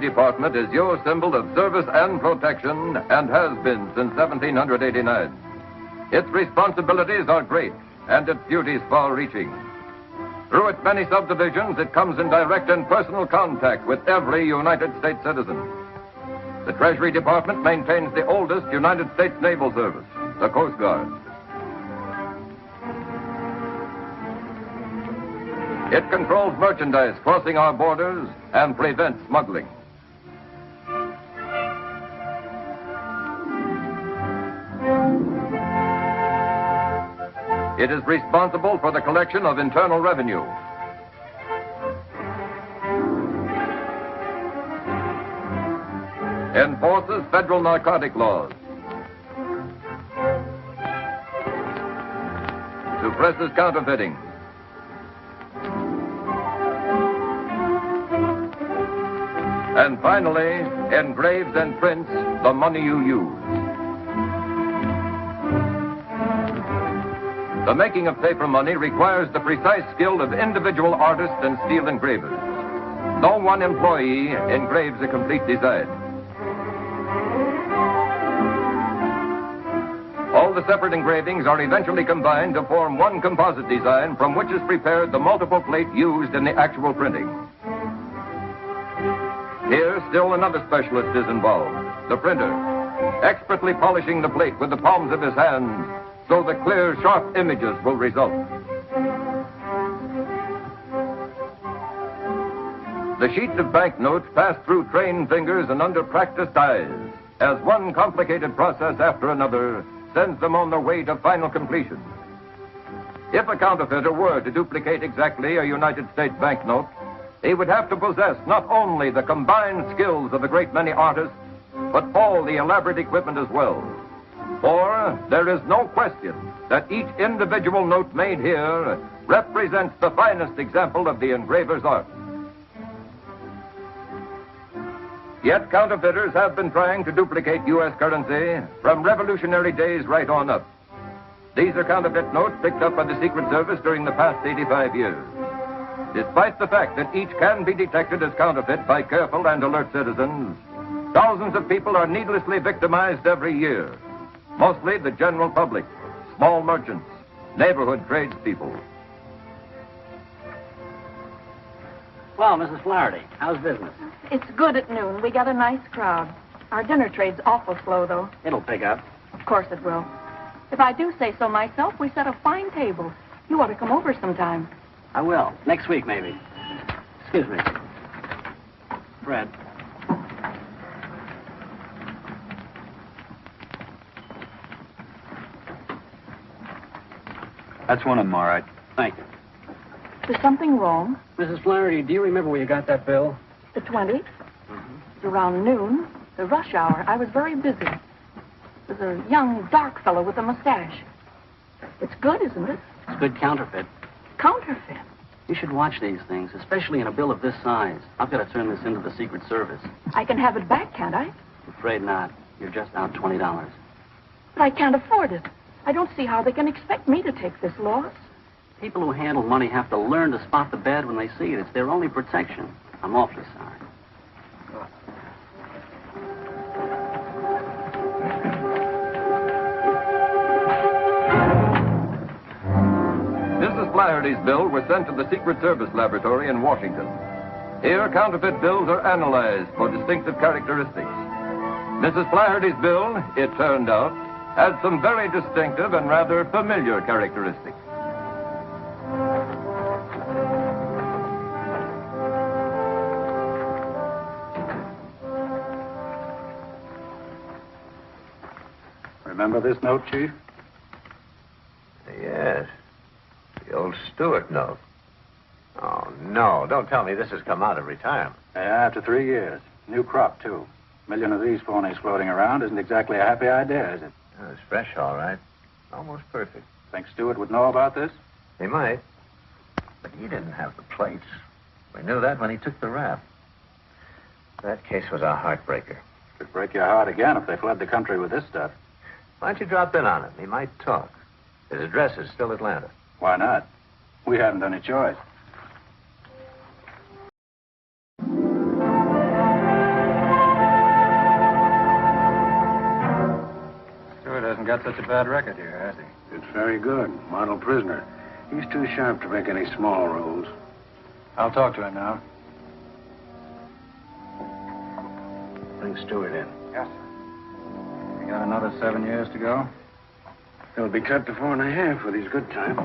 Department is your symbol of service and protection and has been since 1789. Its responsibilities are great and its duties far-reaching. Through its many subdivisions, it comes in direct and personal contact with every United States citizen. The Treasury Department maintains the oldest United States Naval Service, the Coast Guard. It controls merchandise crossing our borders and prevents smuggling. It is responsible for the collection of internal revenue. Enforces federal narcotic laws. Suppresses counterfeiting. And finally, engraves and prints the money you use. The making of paper money requires the precise skill of individual artists and steel engravers. No one employee engraves a complete design. All the separate engravings are eventually combined to form one composite design from which is prepared the multiple plate used in the actual printing. Here, still another specialist is involved, the printer, expertly polishing the plate with the palms of his hands so the clear, sharp images will result. The sheets of banknotes pass through trained fingers and under practiced eyes as one complicated process after another sends them on their way to final completion. If a counterfeiter were to duplicate exactly a United States banknote, he would have to possess not only the combined skills of a great many artists, but all the elaborate equipment as well. For there is no question that each individual note made here represents the finest example of the engraver's art. Yet counterfeiters have been trying to duplicate U.S. currency from revolutionary days right on up. These are counterfeit notes picked up by the Secret Service during the past 85 years. Despite the fact that each can be detected as counterfeit by careful and alert citizens, thousands of people are needlessly victimized every year. Mostly the general public, small merchants, neighborhood tradespeople. Well, Mrs. Flaherty, how's business? It's good at noon. We got a nice crowd. Our dinner trade's awful slow, though. It'll pick up. Of course it will. If I do say so myself, we set a fine table. You ought to come over sometime. I will. Next week, maybe. Excuse me. Fred. That's one of them, all right. Thank you. There's something wrong. Mrs. Flaherty, do you remember where you got that bill? The 20th. It's around noon, the rush hour. I was very busy. There's a young, dark fellow with a mustache. It's good, isn't it? It's good counterfeit. Counterfeit. You should watch these things, especially in a bill of this size. I've got to turn this into the Secret Service. I can have it back, can't I? Afraid not. You're just out $20. But I can't afford it. I don't see how they can expect me to take this loss. People who handle money have to learn to spot the bad when they see it. It's their only protection. I'm awfully sorry. Mrs. Flaherty's bill was sent to the Secret Service Laboratory in Washington. Here, counterfeit bills are analyzed for distinctive characteristics. Mrs. Flaherty's bill, it turned out, had some very distinctive and rather familiar characteristics. Remember this note, Chief? Yes. The old Stewart note. Oh, no. Don't tell me this has come out of retirement. Yeah, after 3 years. New crop, too. A million of these phonies floating around isn't exactly a happy idea, is it? Oh, it's fresh, all right. Almost perfect. Think Stewart would know about this? He might. But he didn't have the plates. We knew that when he took the rap. That case was a heartbreaker. Could break your heart again if they fled the country with this stuff. Why don't you drop in on him? He might talk. His address is still Atlanta. Why not? We haven't any choice. hasn't got such a bad record here, has he? It's very good. Model prisoner. He's too sharp to make any small rolls. I'll talk to him now. Bring Stewart in. Yes, sir. You got another 7 years to go? He'll be cut to 4.5 with his good time.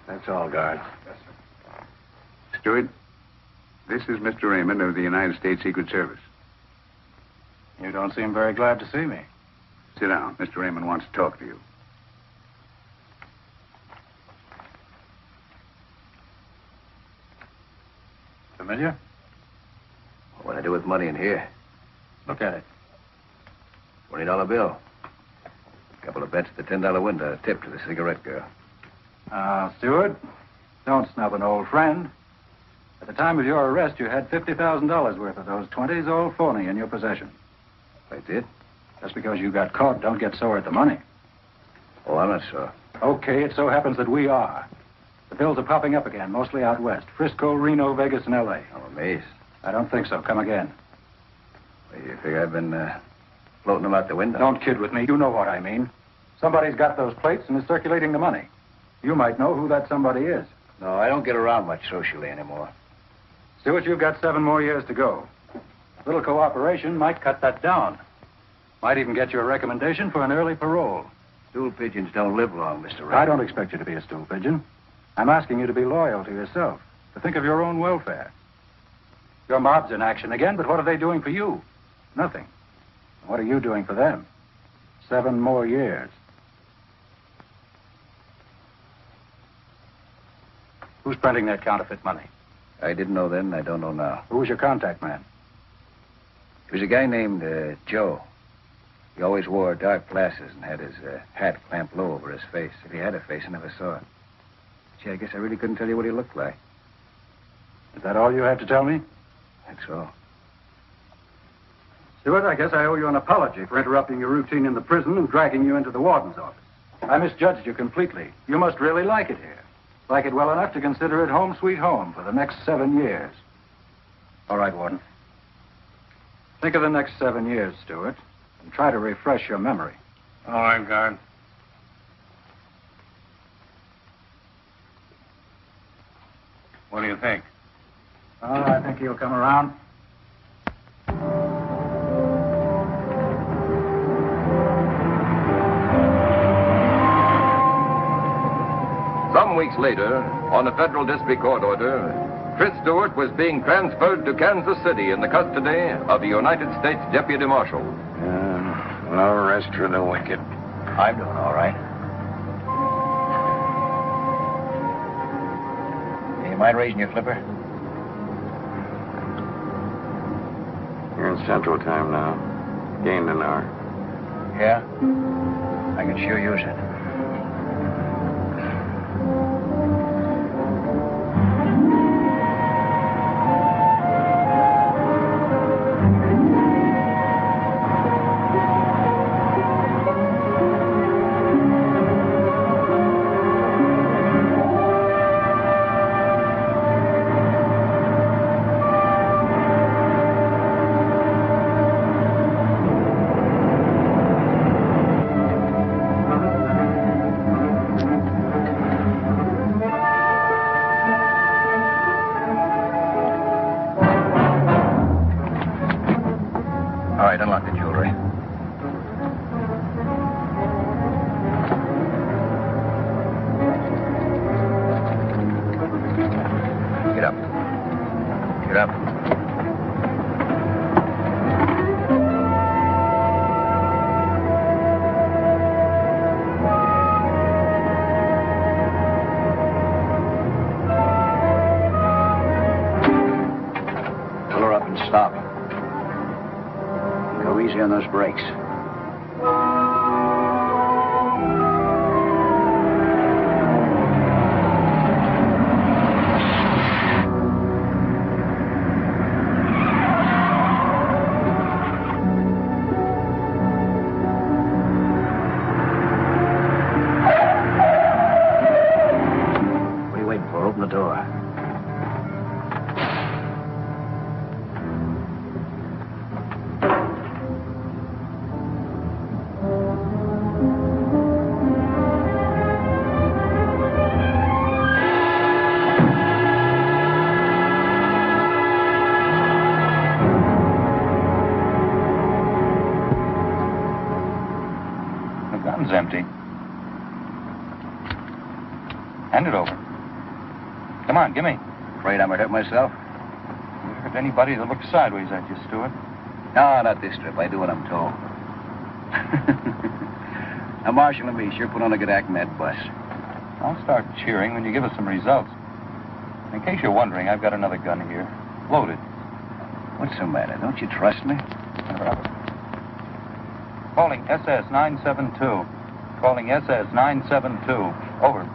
That's all, guard. Yes, sir. Stewart, this is Mr. Raymond of the United States Secret Service. You don't seem very glad to see me. Sit down. Mr. Raymond wants to talk to you. Familiar? What do I do with money in here? Look at it. $20 bill. A couple of bets at the $10 window. A tip to the cigarette girl. Stewart, don't snub an old friend. At the time of your arrest, you had $50,000 worth of those 20s all phony in your possession. I did? Just because you got caught, don't get sore at the money. Oh, I'm not sure. Okay, it so happens that we are. The bills are popping up again, mostly out west. Frisco, Reno, Vegas, and L.A. I'm amazed. I don't think so. Come again. You figure I've been floating them out the window? Don't kid with me. You know what I mean. Somebody's got those plates and is circulating the money. You might know who that somebody is. No, I don't get around much socially anymore. Stewart, you've got 7 more years to go. A little cooperation might cut that down. Might even get you a recommendation for an early parole. Stool pigeons don't live long, Mr. Raymond. I don't expect you to be a stool pigeon. I'm asking you to be loyal to yourself, to think of your own welfare. Your mob's in action again, but what are they doing for you? Nothing. What are you doing for them? 7 more years. Who's printing that counterfeit money? I didn't know then, and I don't know now. Who was your contact man? It was a guy named Joe. He always wore dark glasses and had his hat clamped low over his face. If he had a face, I never saw it. Gee, I guess I really couldn't tell you what he looked like. Is that all you have to tell me? That's all. Stewart, I guess I owe you an apology for interrupting your routine in the prison and dragging you into the warden's office. I misjudged you completely. You must really like it here. Like it well enough to consider it home sweet home for the next 7 years. All right, Warden. Think of the next 7 years, Stewart, and try to refresh your memory. All right, guard. What do you think? Oh, I think he'll come around. Some weeks later, on a federal district court order, Chris Stewart was being transferred to Kansas City in the custody of a United States Deputy Marshal. No rest for the wicked. I'm doing all right. Hey, you mind raising your flipper? You're in Central Time now. Gained an hour. Yeah? I can sure use it. Unlock the jewelry. Get up. Get up. Pull her up and stop. Go easy on those brakes. What are you waiting for? Open the door. it over. Come on, give me. Afraid I'm gonna hurt myself? You hurt anybody that looks sideways at you, Stewart. No, not this trip. I do what I'm told. Now, Marshal and me sure put on a good act in that bus. I'll start cheering when you give us some results. In case you're wondering, I've got another gun here. Loaded. What's the matter? Don't you trust me? Calling SS 972. Calling SS 972. Over.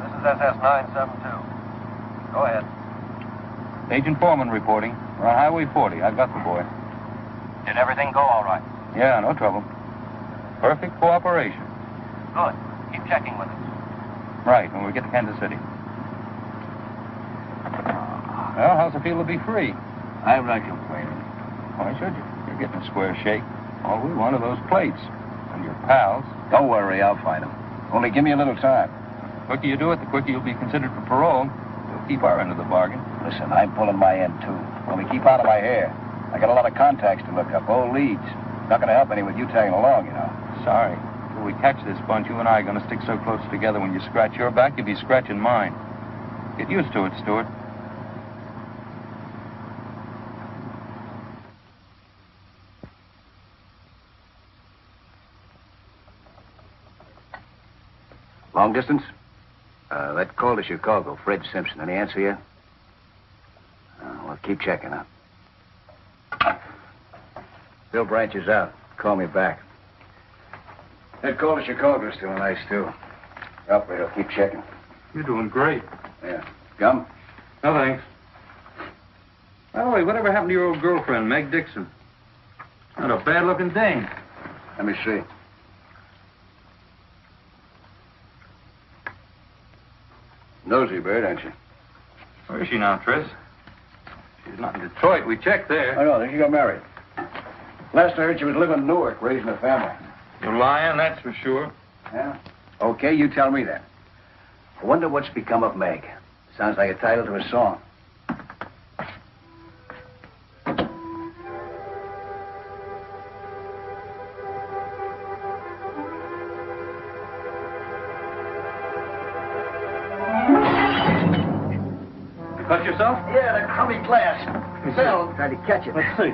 This is SS 972. Go ahead. Agent Foreman reporting. We're on Highway 40. I've got the boy. Did everything go all right? Yeah, no trouble. Perfect cooperation. Good. Keep checking with us. Right, when we get to Kansas City. Well, how's it feel to be free? I'm not complaining. Why should you? You're getting a square shake. All we want are those plates. And your pals. Don't worry, I'll find them. Only give me a little time. The quicker you do it, the quicker you'll be considered for parole. We'll keep our end of the bargain. Listen, I'm pulling my end, too. Only keep out of my hair. I got a lot of contacts to look up, old leads. Not going to help any with you tagging along, you know. Sorry. Till we catch this bunch, you and I are going to stick so close together when you scratch your back, you'll be scratching mine. Get used to it, Stewart. Long distance? That call to Chicago, Fred Simpson. Any answer yet? Well, keep checking, huh? Bill Branch is out. Call me back. That call to Chicago is still nice, too. Operator, keep checking. You're doing great. Yeah. Gum? No, thanks. By the way, whatever happened to your old girlfriend, Meg Dixon? Not a bad-looking dame. Let me see. Nosy bird, aren't you? Where is she now, Tris? She's not in Detroit. We checked there. Oh, no, then she got married. Last I heard, she was living in Newark, raising a family. You're lying, that's for sure. Yeah? Okay, you tell me then. I wonder what's become of Meg. Sounds like a title to a song. You cut yourself? Yeah, the crummy glass. Sal tried to catch it. Let's see.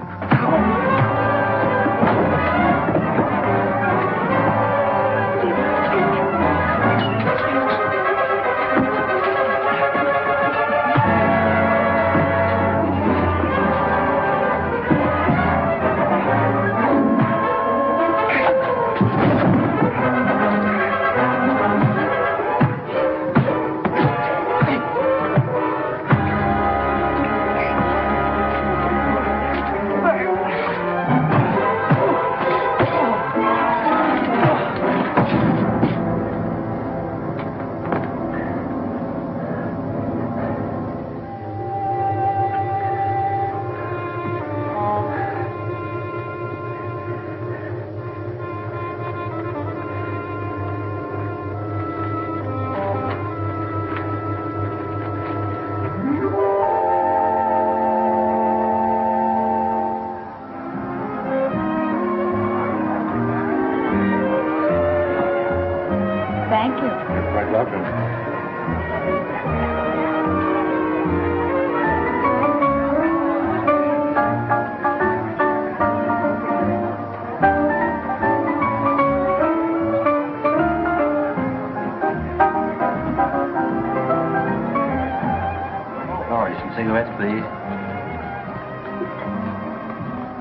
Cigarettes, please.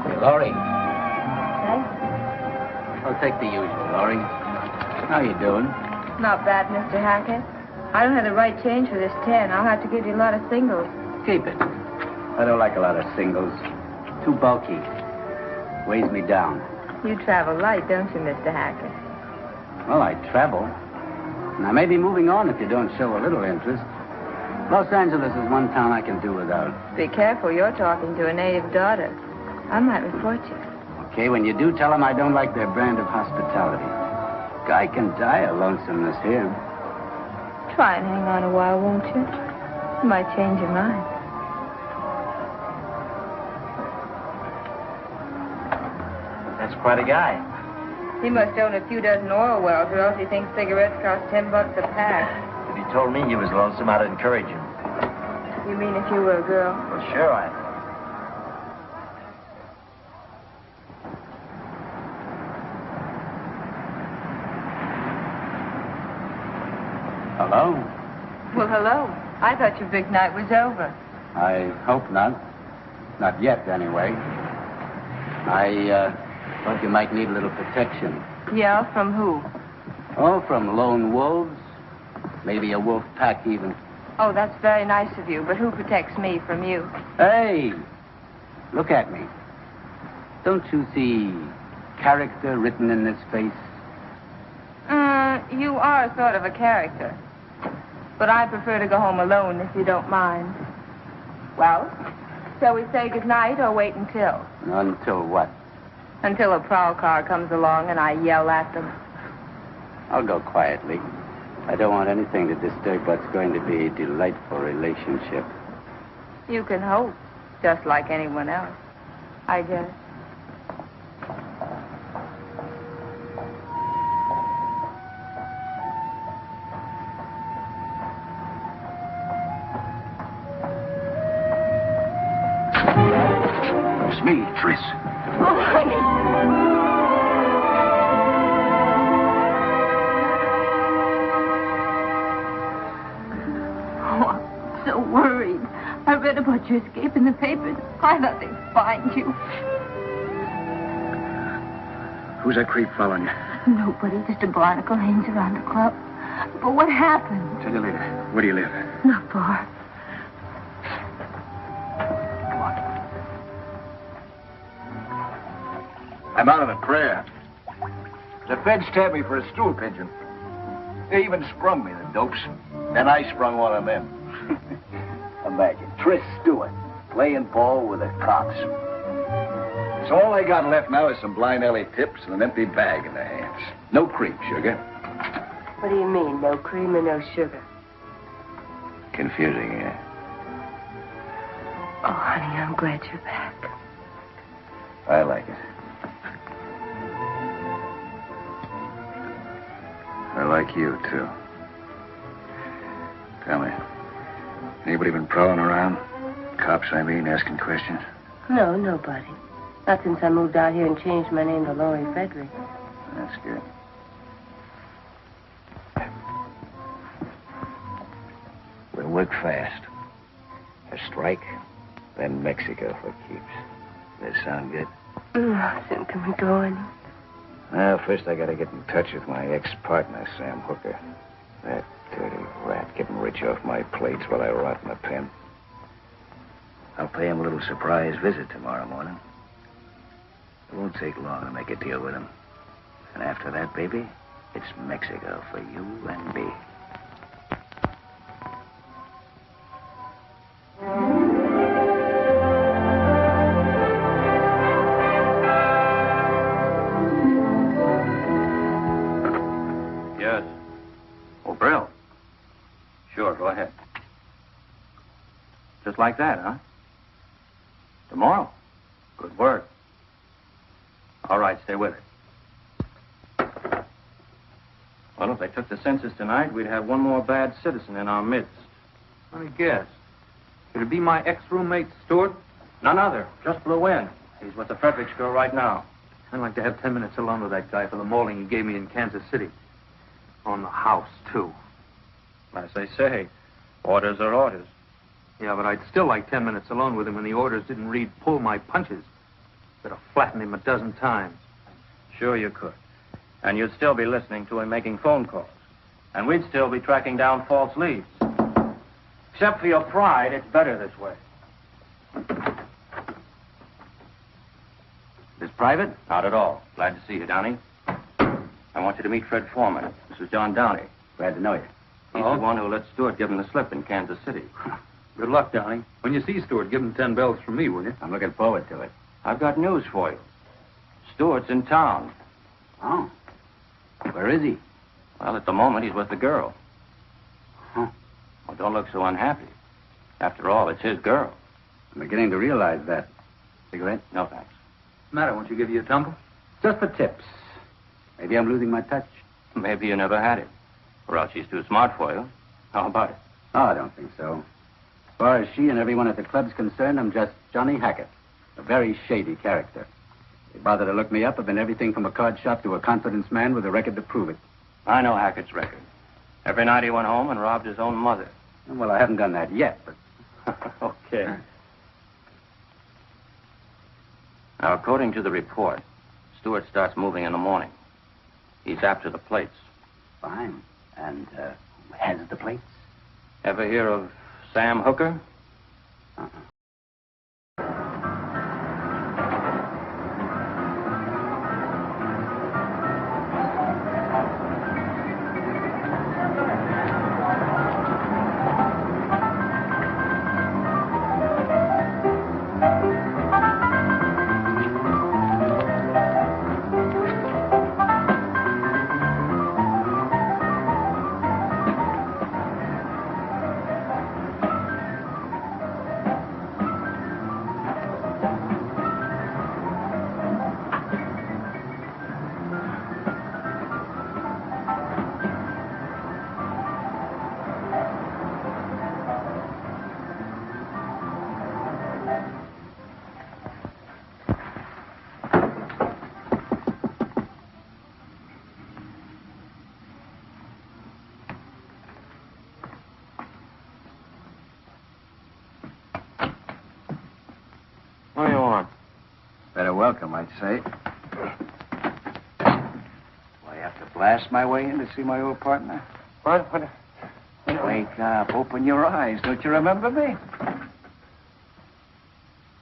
Hey, Laurie. I'll take the usual, Laurie. How you doing? Not bad, Mr. Hackett. I don't have the right change for this 10. I'll have to give you a lot of singles. Keep it. I don't like a lot of singles. Too bulky. Weighs me down. You travel light, don't you, Mr. Hackett? Well, I travel. And I may be moving on if you don't show a little interest. Los Angeles is one town I can do without. Be careful, you're talking to a native daughter. I might report you. Okay, when you do, tell them I don't like their brand of hospitality. Guy can die of lonesomeness here. Try and hang on a while, won't you? You might change your mind. That's quite a guy. He must own a few dozen oil wells, or else he thinks cigarettes cost $10 a pack. Did he told me he was lonesome, I'd encourage him. You mean if you were a girl? Well, sure I am. Hello? Well, hello. I thought your big night was over. I hope not. Not yet, anyway. I thought you might need a little protection. Yeah, from who? Oh, from lone wolves. Maybe a wolf pack, even. Oh, that's very nice of you, but who protects me from you? Hey! Look at me. Don't you see character written in this face? You are sort of a character. But I prefer to go home alone, if you don't mind. Well, shall we say goodnight or wait until? Until what? Until a prowl car comes along and I yell at them. I'll go quietly. I don't want anything to disturb what's going to be a delightful relationship. You can hope, just like anyone else, I guess. It's me, Tris. Oh, honey. So worried. I read about your escape in the papers. I thought they'd find you. Who's that creep following you? Nobody, just a barnacle hangs around the club. But what happened? Tell you later. Where do you live? Not far. I'm out of a prayer. The feds tabbed me for a stool pigeon. They even sprung me, the dopes. Then I sprung one of them. Imagine, Tris Stewart playing ball with the cops. So all I got left now is some blind alley tips and an empty bag in their hands. No cream, sugar. What do you mean, no cream and no sugar? Confusing, yeah? Oh, honey, I'm glad you're back. I like it. I like you, too. Tell me, anybody been prowling around? Cops, I mean, asking questions? No, nobody. Not since I moved out here and changed my name to Laurie Frederick. That's good. We'll work fast. A strike, then Mexico for keeps. Does that sound good? Soon can we go in? Well, first I gotta get in touch with my ex-partner, Sam Hooker. That dirty rat getting rich off my plates while I rot in the pen. I'll pay him a little surprise visit tomorrow morning. It won't take long to make a deal with him. And after that, baby, it's Mexico for you and me. Yes. Oh, Brill. Sure, go ahead. Just like that, huh? Tomorrow? Good work. All right, stay with it. Well, if they took the census tonight, we'd have one more bad citizen in our midst. Let me guess. Could it be my ex-roommate, Stewart? None other. Just blew in. He's with the Fredericks girl right now. I'd like to have 10 minutes alone with that guy for the mauling he gave me in Kansas City. On the house, too. As they say, orders are orders. Yeah, but I'd still like 10 minutes alone with him when the orders didn't read pull my punches. Could have flattened him a dozen times. Sure you could. And you'd still be listening to him making phone calls. And we'd still be tracking down false leads. Except for your pride, it's better this way. This private? Not at all. Glad to see you, Downey. I want you to meet Fred Foreman. This is John Downey. Glad to know you. He's the one who let Stewart give him the slip in Kansas City. Good luck, Downey. When you see Stewart, give him 10 bells from me, will you? I'm looking forward to it. I've got news for you. Stewart's in town. Oh. Where is he? Well, at the moment, he's with the girl. Huh. Well, don't look so unhappy. After all, it's his girl. I'm beginning to realize that. Cigarette? No, thanks. What's the matter? Won't you give you a tumble? Just for tips. Maybe I'm losing my touch. Maybe you never had it. Or else she's too smart for you. How about it? Oh, I don't think so. As far as she and everyone at the club's concerned, I'm just Johnny Hackett, a very shady character. They bother to look me up. I've been everything from a card shop to a confidence man with a record to prove it. I know Hackett's record. Every night he went home and robbed his own mother. Well, I haven't done that yet, but... Okay. Now, according to the report, Stewart starts moving in the morning. He's after the plates. Fine. And, who has the plates? Ever hear of Sam Hooker? Uh-uh. What do you want? Better welcome, I'd say. Do I have to blast my way in to see my old partner? What? Wake up. Open your eyes. Don't you remember me?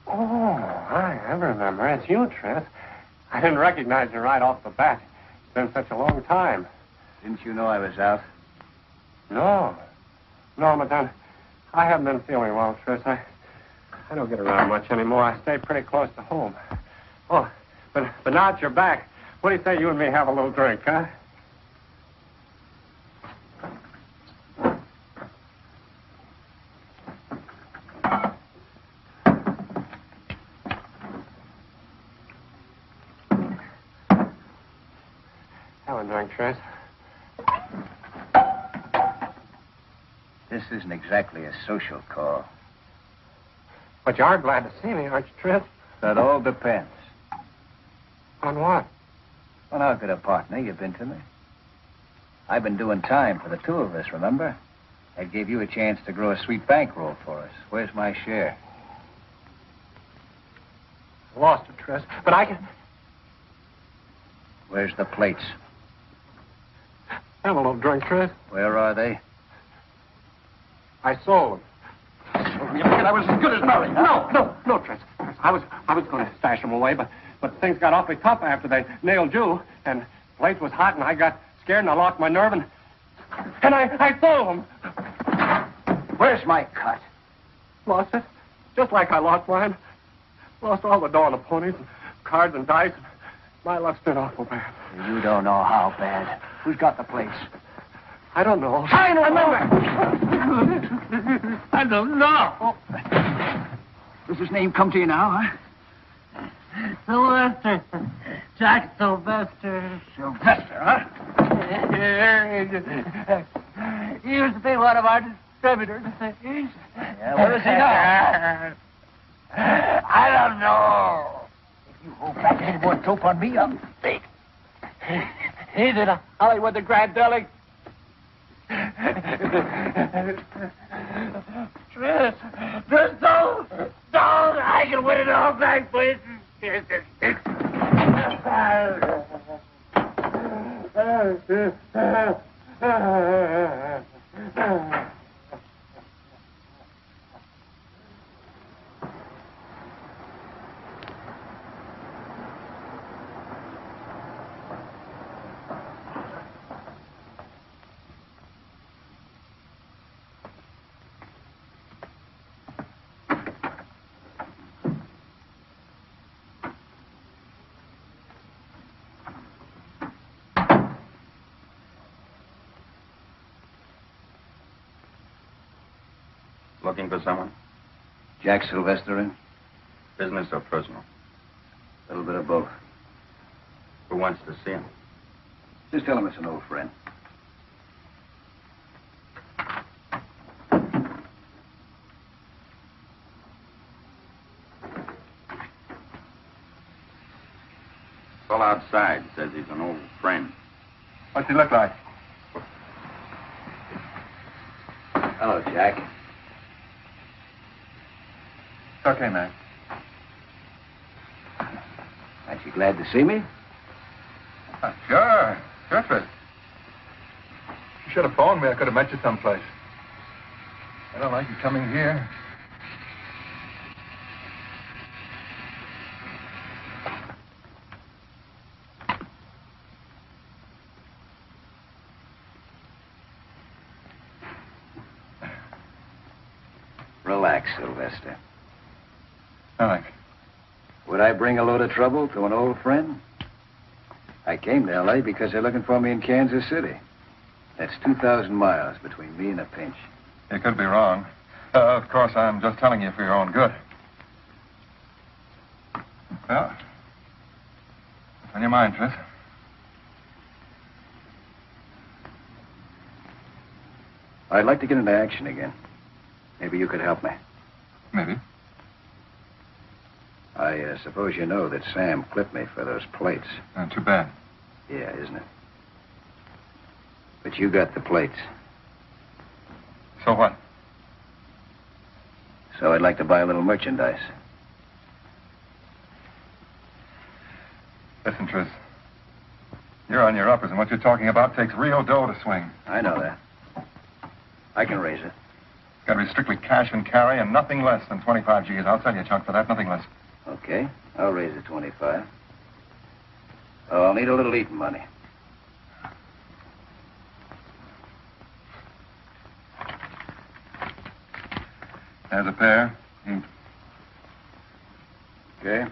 Oh, I remember. It's you, Trent. I didn't recognize you right off the bat. It's been such a long time. Didn't you know I was out? No, Madame. I haven't been feeling well, Tris. I don't get around much anymore. I stay pretty close to home. Oh, but now that you're back, what do you say you and me have a little drink, huh? Have a drink, Tris. This isn't exactly a social call. But you are glad to see me, aren't you, Tris? That all depends. On what? On how good a partner you've been to me. I've been doing time for the two of us, remember? I gave you a chance to grow a sweet bankroll for us. Where's my share? Lost it, Tris. But I can... Where's the plates? Have a little drink, Tris. Where are they? I sold them. You figured I was as good as married? No, Tris. I was going to stash them away, but things got awfully tough after they nailed you, and the place was hot, and I got scared, and I lost my nerve, and I sold them. Where's my cut? Lost it, just like I lost mine. Lost all the dough on the ponies, and cards and dice. And my luck's been awful bad. You don't know how bad. Who's got the plates? I don't know. I don't know. I don't know. Does his name come to you now, huh? Sylvester. Jack Sylvester. Sylvester, huh? He used to be one of our distributors. Yeah, what does he know? I don't know. If you hold back any more dope on me, I'm big. He's in Hollywood, the Grand Deli. Tris, don't! I can win it all back, please. Looking for someone? Jack Sylvester in? Business or personal? A little bit of both. Who wants to see him? Just tell him it's an old friend. Fellow outside says he's an old friend. What's he look like? Hello, Jack. It's okay, man. Aren't you glad to see me? Sure. Sure, Fred. You should have phoned me. I could have met you someplace. I don't like you coming here. Relax, Sylvester. Thanks. Would I bring a load of trouble to an old friend? I came to L.A. because they're looking for me in Kansas City. That's 2,000 miles between me and a pinch. You could be wrong. Of course, I'm just telling you for your own good. Well, what's on your mind, Tris? I'd like to get into action again. Maybe you could help me. Maybe. I suppose you know that Sam clipped me for those plates. Too bad. Yeah, isn't it? But you got the plates. So what? So I'd like to buy a little merchandise. Listen, Tris. You're on your uppers, and what you're talking about takes real dough to swing. I know that. I can raise it. It's got to be strictly cash and carry and nothing less than 25 G's. I'll sell you a chunk for that, nothing less. Okay, I'll raise it 25. Oh, I'll need a little eating money. There's a pair. Eat. Okay.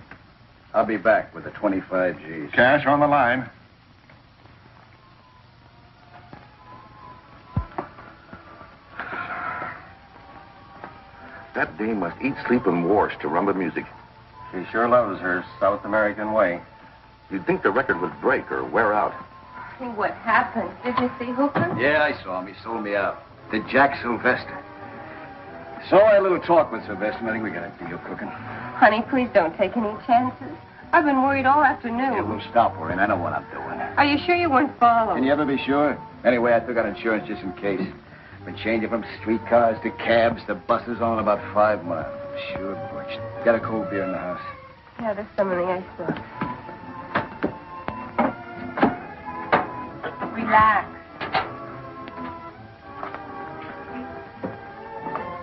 I'll be back with the 25 G's. Cash on the line. That dame must eat, sleep, and wash to rumba music. She sure loves her South American way. You'd think the record would break or wear out. What happened? Did you see Hooker? Yeah, I saw him. He sold me out. To Jack Sylvester. So I had a little talk with Sylvester. I think we got a deal cooking. Honey, please don't take any chances. I've been worried all afternoon. Yeah, we'll stop worrying. I know what I'm doing. Are you sure you weren't followed? Can you ever be sure? Anyway, I took out insurance just in case. Been changing from streetcars to cabs to buses on about 5 miles. Sure, Butch. Got a cold beer in the house. Yeah, there's some in the icebox. Relax.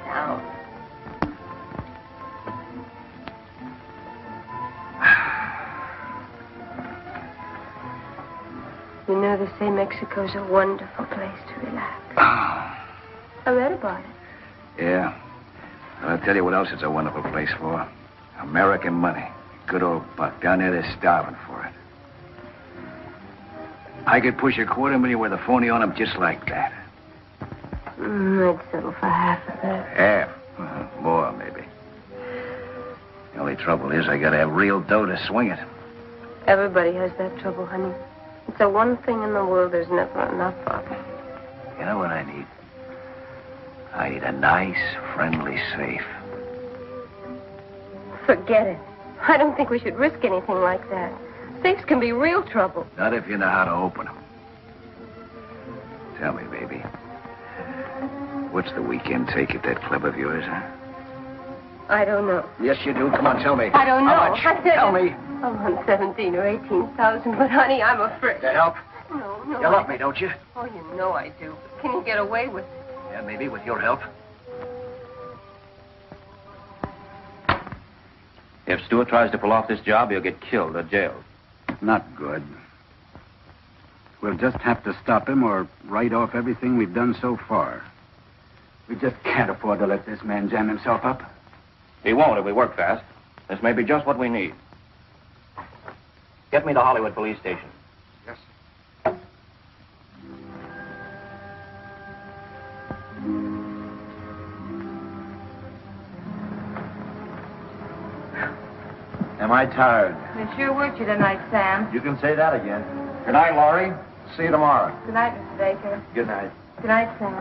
Down. You know, they say Mexico's a wonderful place to relax. I read about it. Yeah. Well, I'll tell you what else it's a wonderful place for. American money. Good old buck. Down there, they're starving for it. I could push $250,000 with a phony on them just like that. I'd settle for half of that. Half? More, maybe. The only trouble is I gotta have real dough to swing it. Everybody has that trouble, honey. It's the one thing in the world there's never enough of. You know what I need? I need a nice, friendly safe. Forget it. I don't think we should risk anything like that. Safes can be real trouble. Not if you know how to open them. Tell me, baby. What's the weekend take at that club of yours, huh? I don't know. Yes, you do. Come on, tell me. I don't know. How much? Tell me. I want 17 or 18,000, but honey, I'm afraid. To help? No. You love me, don't you? Oh, you know I do. Can you get away with it? Yeah, maybe with your help. If Stewart tries to pull off this job, he'll get killed or jailed. Not good. We'll just have to stop him or write off everything we've done so far. We just can't afford to let this man jam himself up. He won't if we work fast. This may be just what we need. Get me to Hollywood Police Station. Yes. Am I tired? We sure worked you tonight, Sam. You can say that again. Good night, Laurie. See you tomorrow. Good night, Mr. Baker. Good night. Good night, Sam.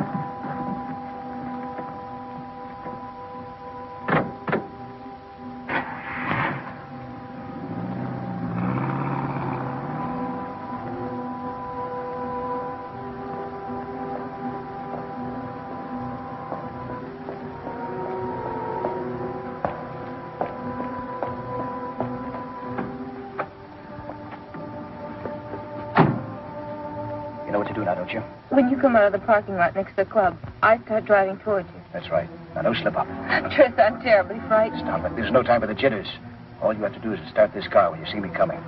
you do now, don't you? When you come out of the parking lot next to the club, I start driving towards you. That's right. Now, don't slip up. Tris, I'm terribly frightened. Stop it. There's no time for the jitters. All you have to do is to start this car when you see me coming.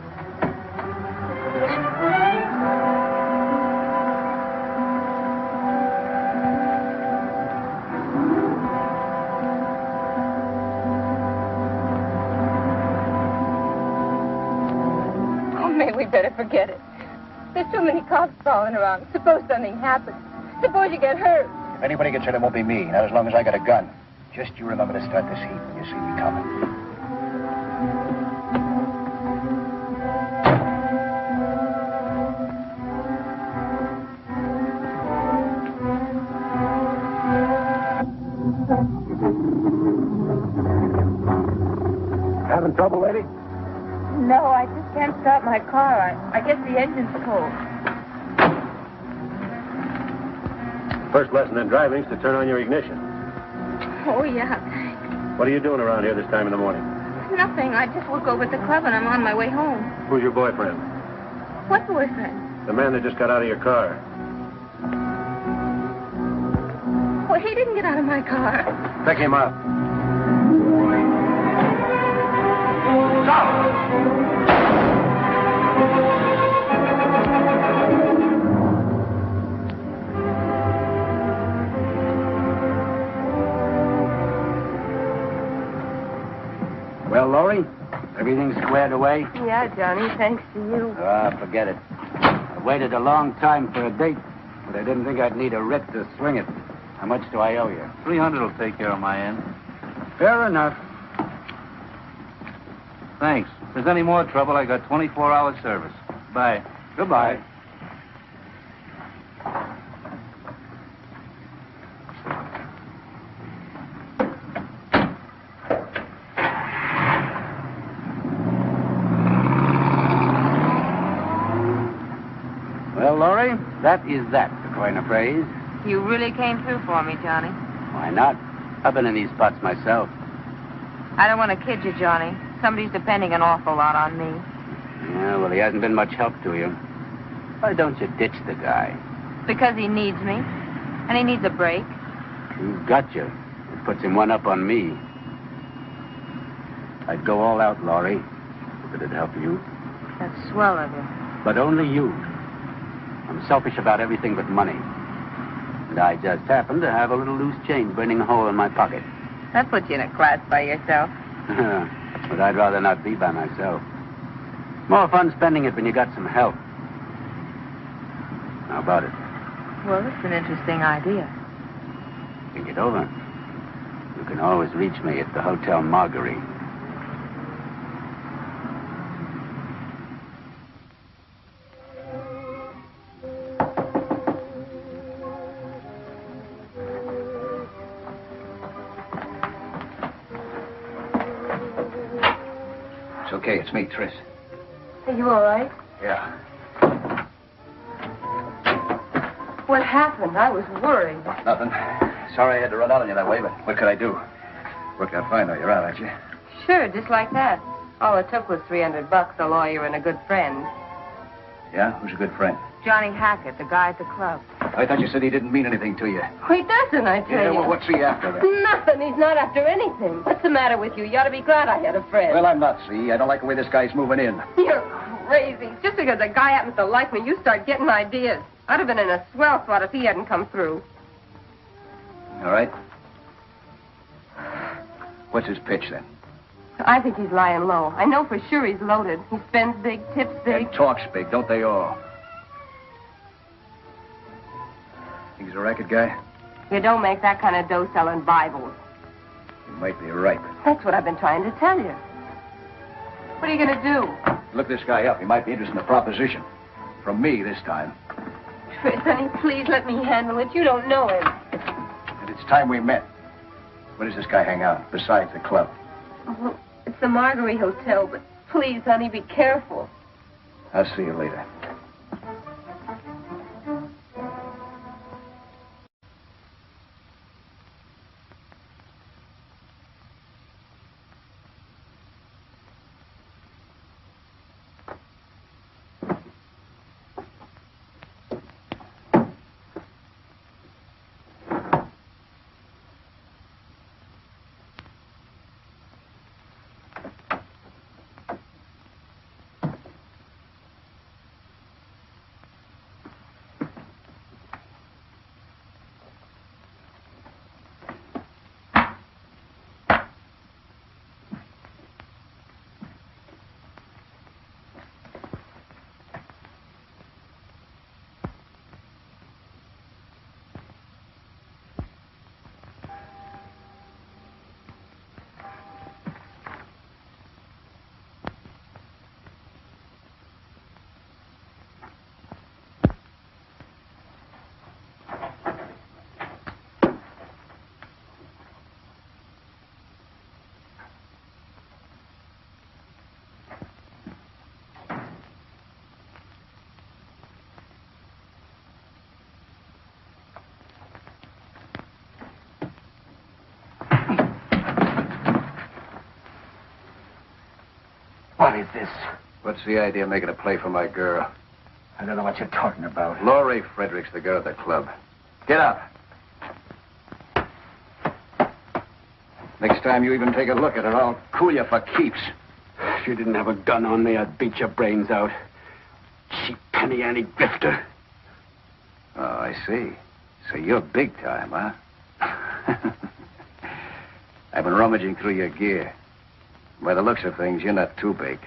Oh, maybe we better forget it. There's too many cops crawling around. Suppose something happens. Suppose you get hurt. If anybody gets hurt, it won't be me. Not as long as I got a gun. Just you remember to start this heat when you see me coming. Having trouble, lady? No, I just can't start my car. I guess the engine's cold. First lesson in driving is to turn on your ignition. Oh, yeah, thanks. What are you doing around here this time in the morning? Nothing. I just woke over at the club and I'm on my way home. Who's your boyfriend? What boyfriend? The man that just got out of your car. Well, he didn't get out of my car. Pick him up. Well, Laurie, everything squared away? Yeah, Johnny, thanks to you. Forget it. I waited a long time for a date, but I didn't think I'd need a writ to swing it. How much do I owe you? 300 will take care of my end. Fair enough. Thanks. If there's any more trouble, I got 24-hour service. Bye. Goodbye. Well, Laurie, that is that, to coin a phrase. You really came through for me, Johnny. Why not? I've been in these spots myself. I don't want to kid you, Johnny. Somebody's depending an awful lot on me. Yeah, well, he hasn't been much help to you. Why don't you ditch the guy? Because he needs me. And he needs a break. You've got you. It puts him one up on me. I'd go all out, Laurie, if it'd help you. That's swell of you. But only you. I'm selfish about everything but money. And I just happen to have a little loose change burning a hole in my pocket. That puts you in a class by yourself. But I'd rather not be by myself. More fun spending it when you got some help. How about it? Well, it's an interesting idea. Think it over. You can always reach me at the Hotel Marguerite. It's okay. It's me, Tris. Are you all right? Yeah. What happened? I was worried. Nothing. Sorry I had to run out on you that way, but what could I do? Worked out fine, though. You're out, aren't you? Sure, just like that. All it took was $300, a lawyer, and a good friend. Yeah? Who's a good friend? Johnny Hackett, the guy at the club. I thought you said he didn't mean anything to you. He doesn't, I tell Yeah, you. well, what's he after, then? Nothing. He's not after anything. What's the matter with you? You ought to be glad I had a friend. Well, I'm not, see. I don't like the way this guy's moving in. You're crazy. Just because a guy happens to like me, you start getting ideas. I'd have been in a swell spot if he hadn't come through. All right. What's his pitch, then? I think he's lying low. I know for sure he's loaded. He spends big, tips big. And talks big, don't they all? Think he's a racket guy? You don't make that kind of dough selling Bibles. You might be right. That's what I've been trying to tell you. What are you going to do? Look this guy up. He might be interested in the proposition. From me this time. Tris, honey, please let me handle it. You don't know him. And it's time we met. Where does this guy hang out, besides the club? Oh, it's the Marguerite Hotel, but please, honey, be careful. I'll see you later. this? What's the idea of making a play for my girl? I don't know what you're talking about. Laurie Frederick's the girl at the club. Get up. Next time you even take a look at her, I'll cool you for keeps. If you didn't have a gun on me, I'd beat your brains out. Cheap penny ante grifter. Oh, I see. So you're big time, huh? I've been rummaging through your gear. By the looks of things, you're not too big.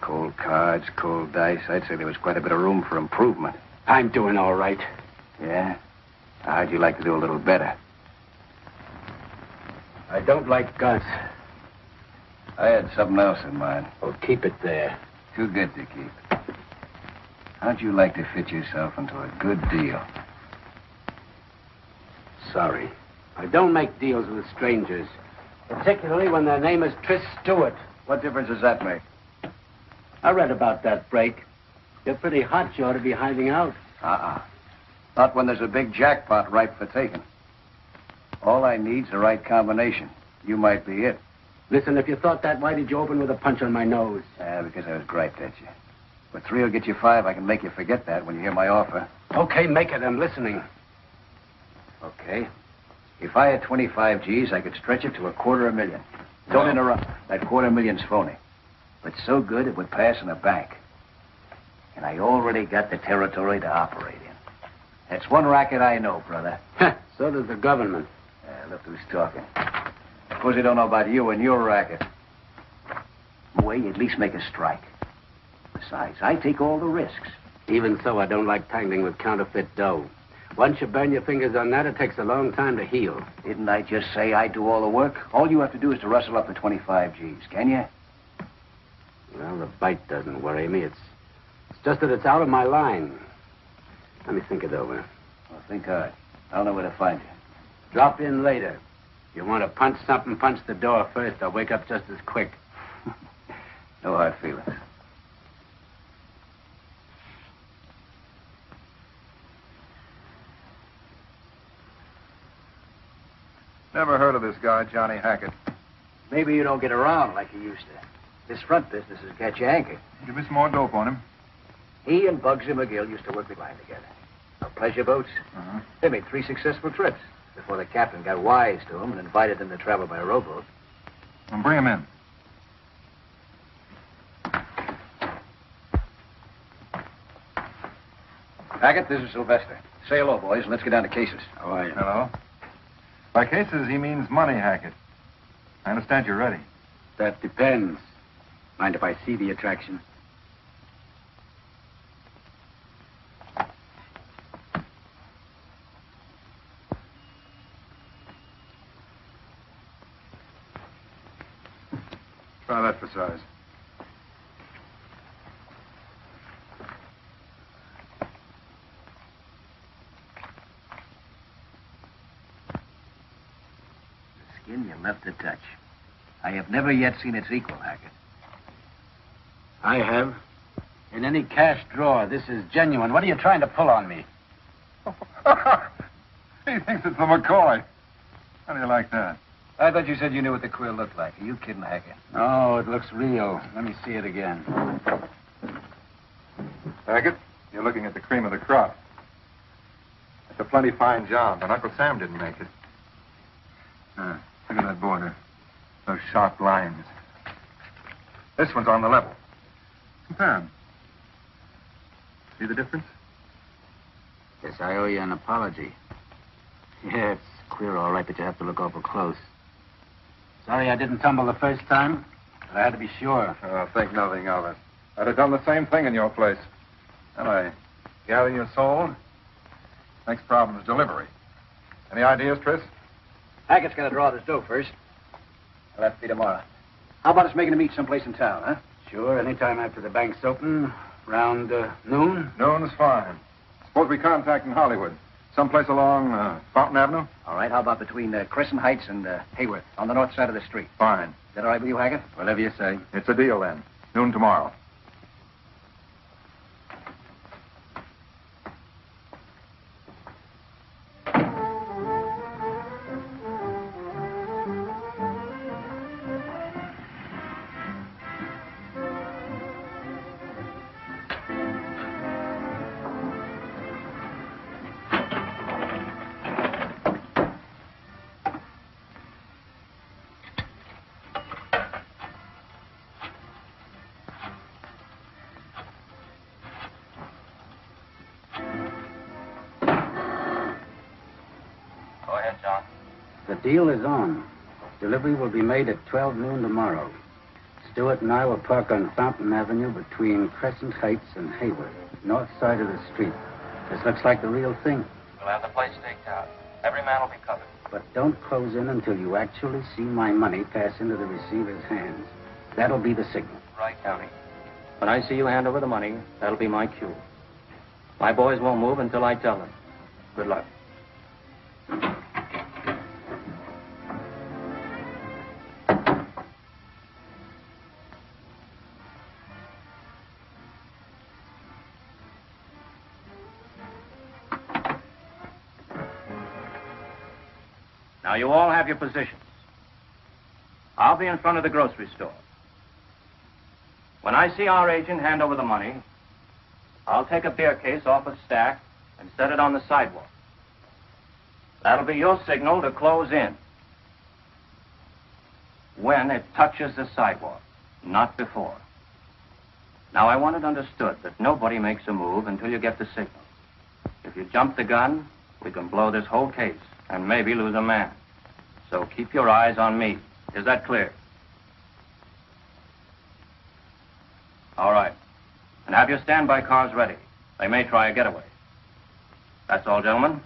Cold cards, cold dice. I'd say there was quite a bit of room for improvement. I'm doing all right. Yeah? How'd you like to do a little better? I don't like guns. I had something else in mind. Oh, keep it there. Too good to keep. How'd you like to fit yourself into a good deal? Sorry. I don't make deals with strangers. Particularly when their name is Tris Stewart. What difference does that make? I read about that break. You're pretty hot. You ought to be hiding out. Not when there's a big jackpot ripe for taking. All I need's the right combination. You might be it. Listen, if you thought that, why did you open with a punch on my nose? Because I was griped at you. But 3 will get you 5. I can make you forget that when you hear my offer. Okay, make it. I'm listening. Okay. If I had 25 G's, I could stretch it to $250,000. Don't interrupt. That $250,000's phony. But so good it would pass in a bank. And I already got the territory to operate in. That's one racket I know, brother. So does the government. Look who's talking. Suppose they don't know about you and your racket. Way, you at least make a strike. Besides, I take all the risks. Even so, I don't like tangling with counterfeit dough. Once you burn your fingers on that, it takes a long time to heal. Didn't I just say I do all the work? All you have to do is to rustle up the 25 G's, can you? Well, the bite doesn't worry me. It's just that it's out of my line. Let me think it over. Well, think hard. I'll know where to find you. Drop in later. If you want to punch something, punch the door first. I'll wake up just as quick. No hard feelings. Never heard of this guy, Johnny Hackett. Maybe you don't get around like you used to. This front business has got you anchored. Give me some more dope on him. He and Bugsy McGill used to work the line together. On pleasure boats. They made 3 successful trips before the captain got wise to them and invited them to travel by rowboat. Well, bring him in. Hackett, this is Sylvester. Say hello, boys, and let's get down to cases. How are you? Hello. By cases, he means money, Hackett. I understand you're ready. That depends. Mind if I see the attraction? Try that for size. The skin you left to touch. I have never yet seen its equal, Hackett. I have. In any cash drawer, this is genuine. What are you trying to pull on me? He thinks it's the McCoy. How do you like that? I thought you said you knew what the quill looked like. Are you kidding, Hackett? Oh, it looks real. Let me see it again. Hackett, you're looking at the cream of the crop. It's a plenty fine job, but Uncle Sam didn't make it. Look at that border. Those sharp lines. This one's on the level. Compare 'em. See the difference? Guess I owe you an apology. Yeah, it's queer, all right, that you have to look awful close. Sorry I didn't tumble the first time, but I had to be sure. Oh, think nothing of it. I'd have done the same thing in your place. And I gather you're sold. Next problem is delivery. Any ideas, Tris? Hackett's got to draw this dough first. I'll have to be tomorrow. How about us making a meet someplace in town, huh? Sure, anytime after the bank's open, around noon. Noon's fine. Suppose we contact in Hollywood. Someplace along Fountain Avenue? All right, how about between Crescent Heights and Hayworth, on the north side of the street? Fine. Is that all right with you, Hackett? Whatever you say. It's a deal, then. Noon tomorrow. Deal is on. Delivery will be made at 12 noon tomorrow. Stewart and I will park on Fountain Avenue between Crescent Heights and Hayward, north side of the street. This looks like the real thing. We'll have the place staked out. Every man will be covered. But don't close in until you actually see my money pass into the receiver's hands. That'll be the signal. Right, Downey. When I see you hand over the money, that'll be my cue. My boys won't move until I tell them. Good luck. Now, you all have your positions. I'll be in front of the grocery store. When I see our agent hand over the money, I'll take a beer case off a stack and set it on the sidewalk. That'll be your signal to close in. When it touches the sidewalk, not before. Now, I want it understood that nobody makes a move until you get the signal. If you jump the gun, we can blow this whole case and maybe lose a man. So keep your eyes on me. Is that clear? All right. And have your standby cars ready. They may try a getaway. That's all, gentlemen.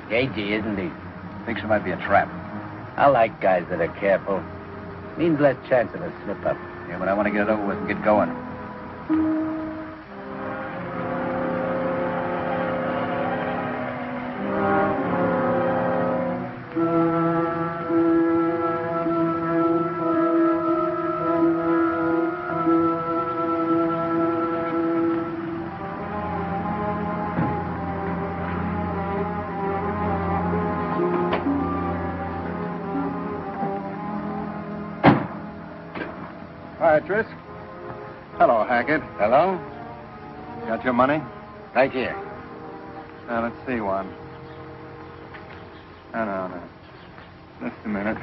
Cagey, isn't he? Thinks it might be a trap. I like guys that are careful. Means less chance of a slip-up. Yeah, but I want to get it over with and get going. Hi, Tris. Hello, Hackett. Hello? Got your money? Right here. Now, let's see one. No. Just a minute.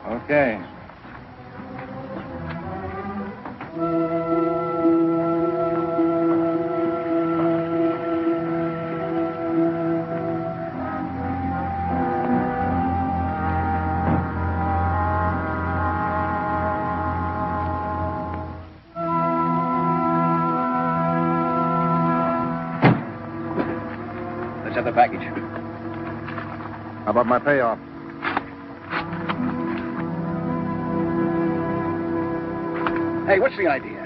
Okay. Let's have the package. How about my payoff? Hey, what's the idea?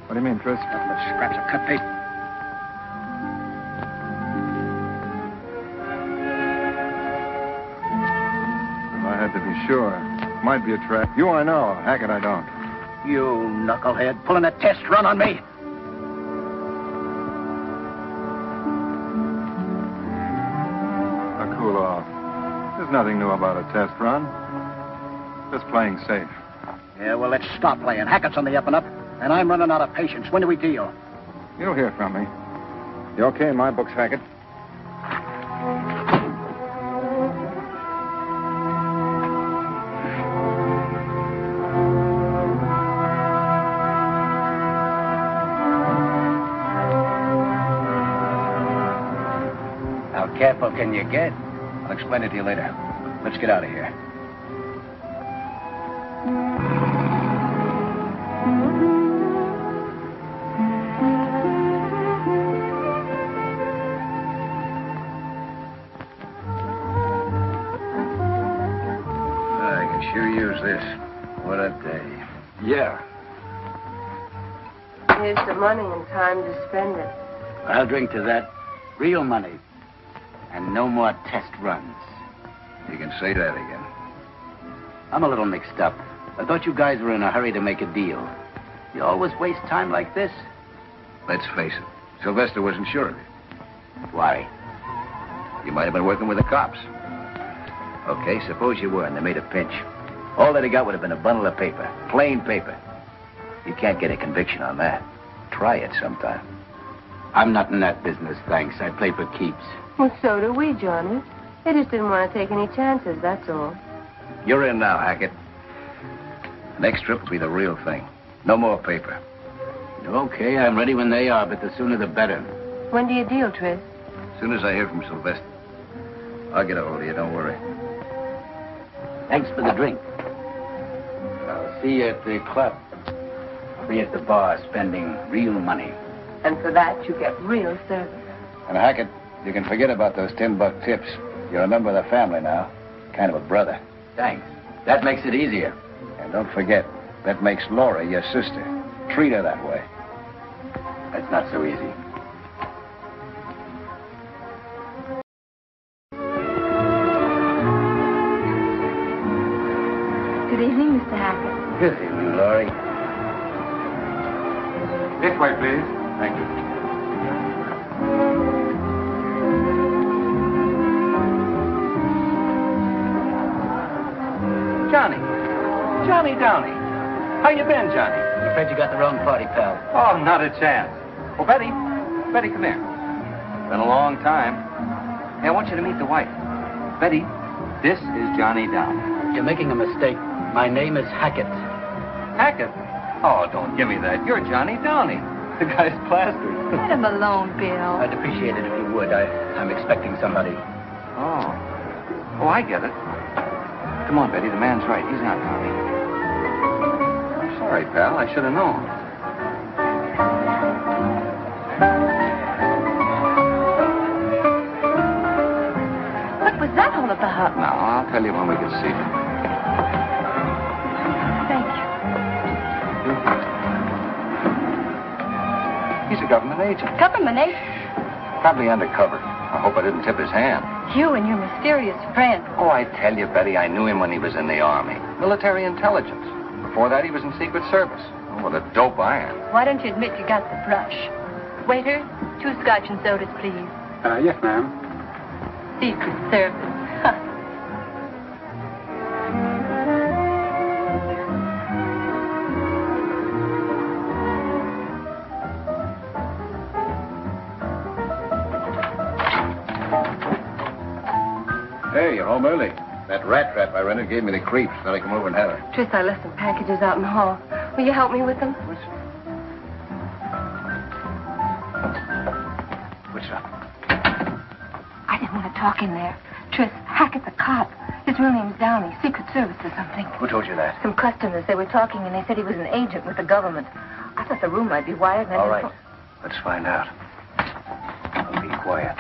What do you mean, Tris? Nothing but scraps of cut tape. If I had to be sure. Might be a trap. You I know. Hackett I don't. You knucklehead, pulling a test run on me? Now, cool off. There's nothing new about a test run. Just playing safe. Yeah, well, let's stop playing. Hackett's on the up and up, and I'm running out of patience. When do we deal? You'll hear from me. You okay in my books, Hackett? How careful can you get? I'll explain it to you later. Let's get out of here. I can sure use this. What a day. Yeah. Here's the money and time to spend it. I'll drink to that. Real money. And no more test runs. You can say that again. I'm a little mixed up. I thought you guys were in a hurry to make a deal. You always waste time like this? Let's face it. Sylvester wasn't sure of you. Why? You might have been working with the cops. Okay, suppose you were and they made a pinch. All that he got would have been a bundle of paper. Plain paper. You can't get a conviction on that. Try it sometime. I'm not in that business, thanks. I play for keeps. Well, so do we, Johnny. They just didn't want to take any chances, that's all. You're in now, Hackett. Next trip will be the real thing. No more paper. Okay, I'm ready when they are, but the sooner the better. When do you deal, Tris? As soon as I hear from Sylvester. I'll get a hold of you, don't worry. Thanks for the drink. I'll see you at the club. I'll be at the bar spending real money. And for that, you get real service. And Hackett, you can forget about those $10 tips. You're a member of the family now. Kind of a brother. Thanks. That makes it easier. And don't forget, that makes Laura your sister. Treat her that way. That's not so easy. Good evening, Mr. Hackett. Good evening, Laurie. This way, please. Thank you. Johnny Downey. How you been, Johnny? I'm afraid you got the wrong party, pal. Oh, not a chance. Well, Betty, come here. Been a long time. Hey, I want you to meet the wife. Betty, this is Johnny Downey. You're making a mistake. My name is Hackett. Hackett? Oh, don't give me that. You're Johnny Downey. The guy's plastered. Let him alone, Bill. I'd appreciate it if you would. I'm expecting somebody. Oh. Oh, I get it. Come on, Betty. The man's right. He's not Downey. I'm sorry, pal. I should have known. What was that all about? Now, I'll tell you when we get seated. Thank you. He's a government agent. Government agent? Probably undercover. I hope I didn't tip his hand. You and your mysterious friend. Oh, I tell you, Betty, I knew him when he was in the Army. Military intelligence. Before that, he was in Secret Service. Oh, what a dope iron. Why don't you admit you got the brush? Waiter, 2 scotch and sodas, please. Yes, ma'am. Secret Service. Hey, you're home early. That rat trap I rented gave me the creeps. Thought I'd come over and have her. Tris, I left some packages out in the hall. Will you help me with them? What's up? I didn't want to talk in there. Tris, Hackett's a cop. His real name's Downey, Secret Service or something. Who told you that? Some customers, they were talking and they said he was an agent with the government. I thought the room might be wired and I All didn't right. Let's find out. I'll be quiet.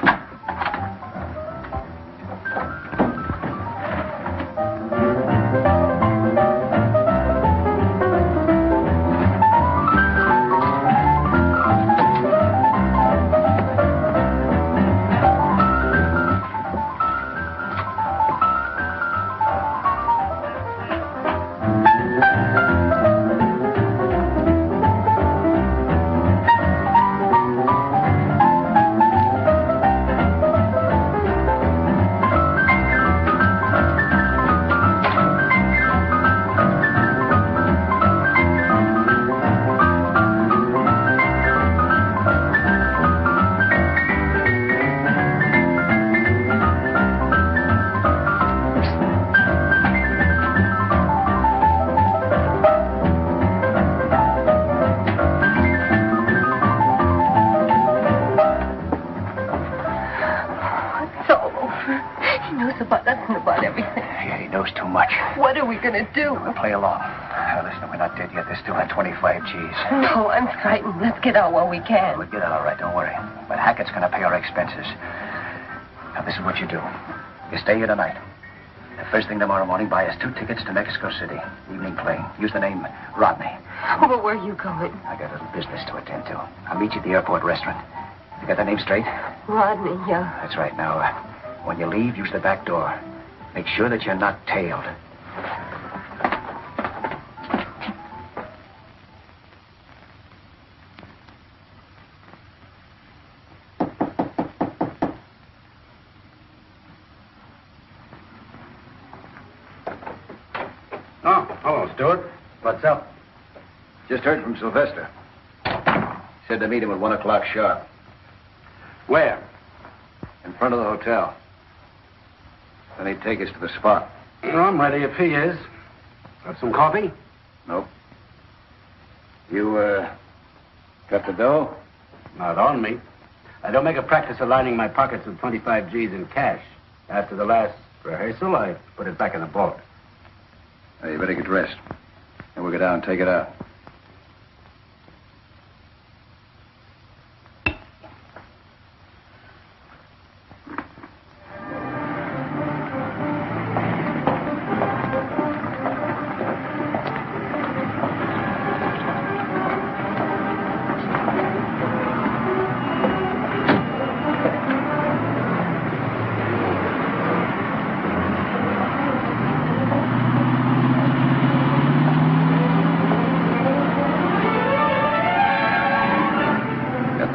What are we going to do? We'll play along. Listen, we're not dead yet. There's still that 25 G's. No, I'm frightened. Let's get out while we can. We'll get out all right, don't worry. But Hackett's going to pay our expenses. Now, this is what you do. You stay here tonight. The first thing tomorrow morning, buy us 2 tickets to Mexico City. Evening plane. Use the name Rodney. Oh, but where are you going? I got a little business to attend to. I'll meet you at the airport restaurant. You got the name straight? Rodney, yeah. That's right. Now, when you leave, use the back door. Make sure that you're not tailed. Oh, hello, Stewart. What's up? Just heard from Sylvester. Said to meet him at 1 o'clock sharp. Where? In front of the hotel. Then he'd take us to the spot. Well, I'm ready if he is. Got some coffee? Nope. You, got the dough? Not on me. I don't make a practice of lining my pockets with 25 G's in cash. After the last rehearsal, I put it back in the boat. Hey, you better get dressed. Then we'll go down and take it out.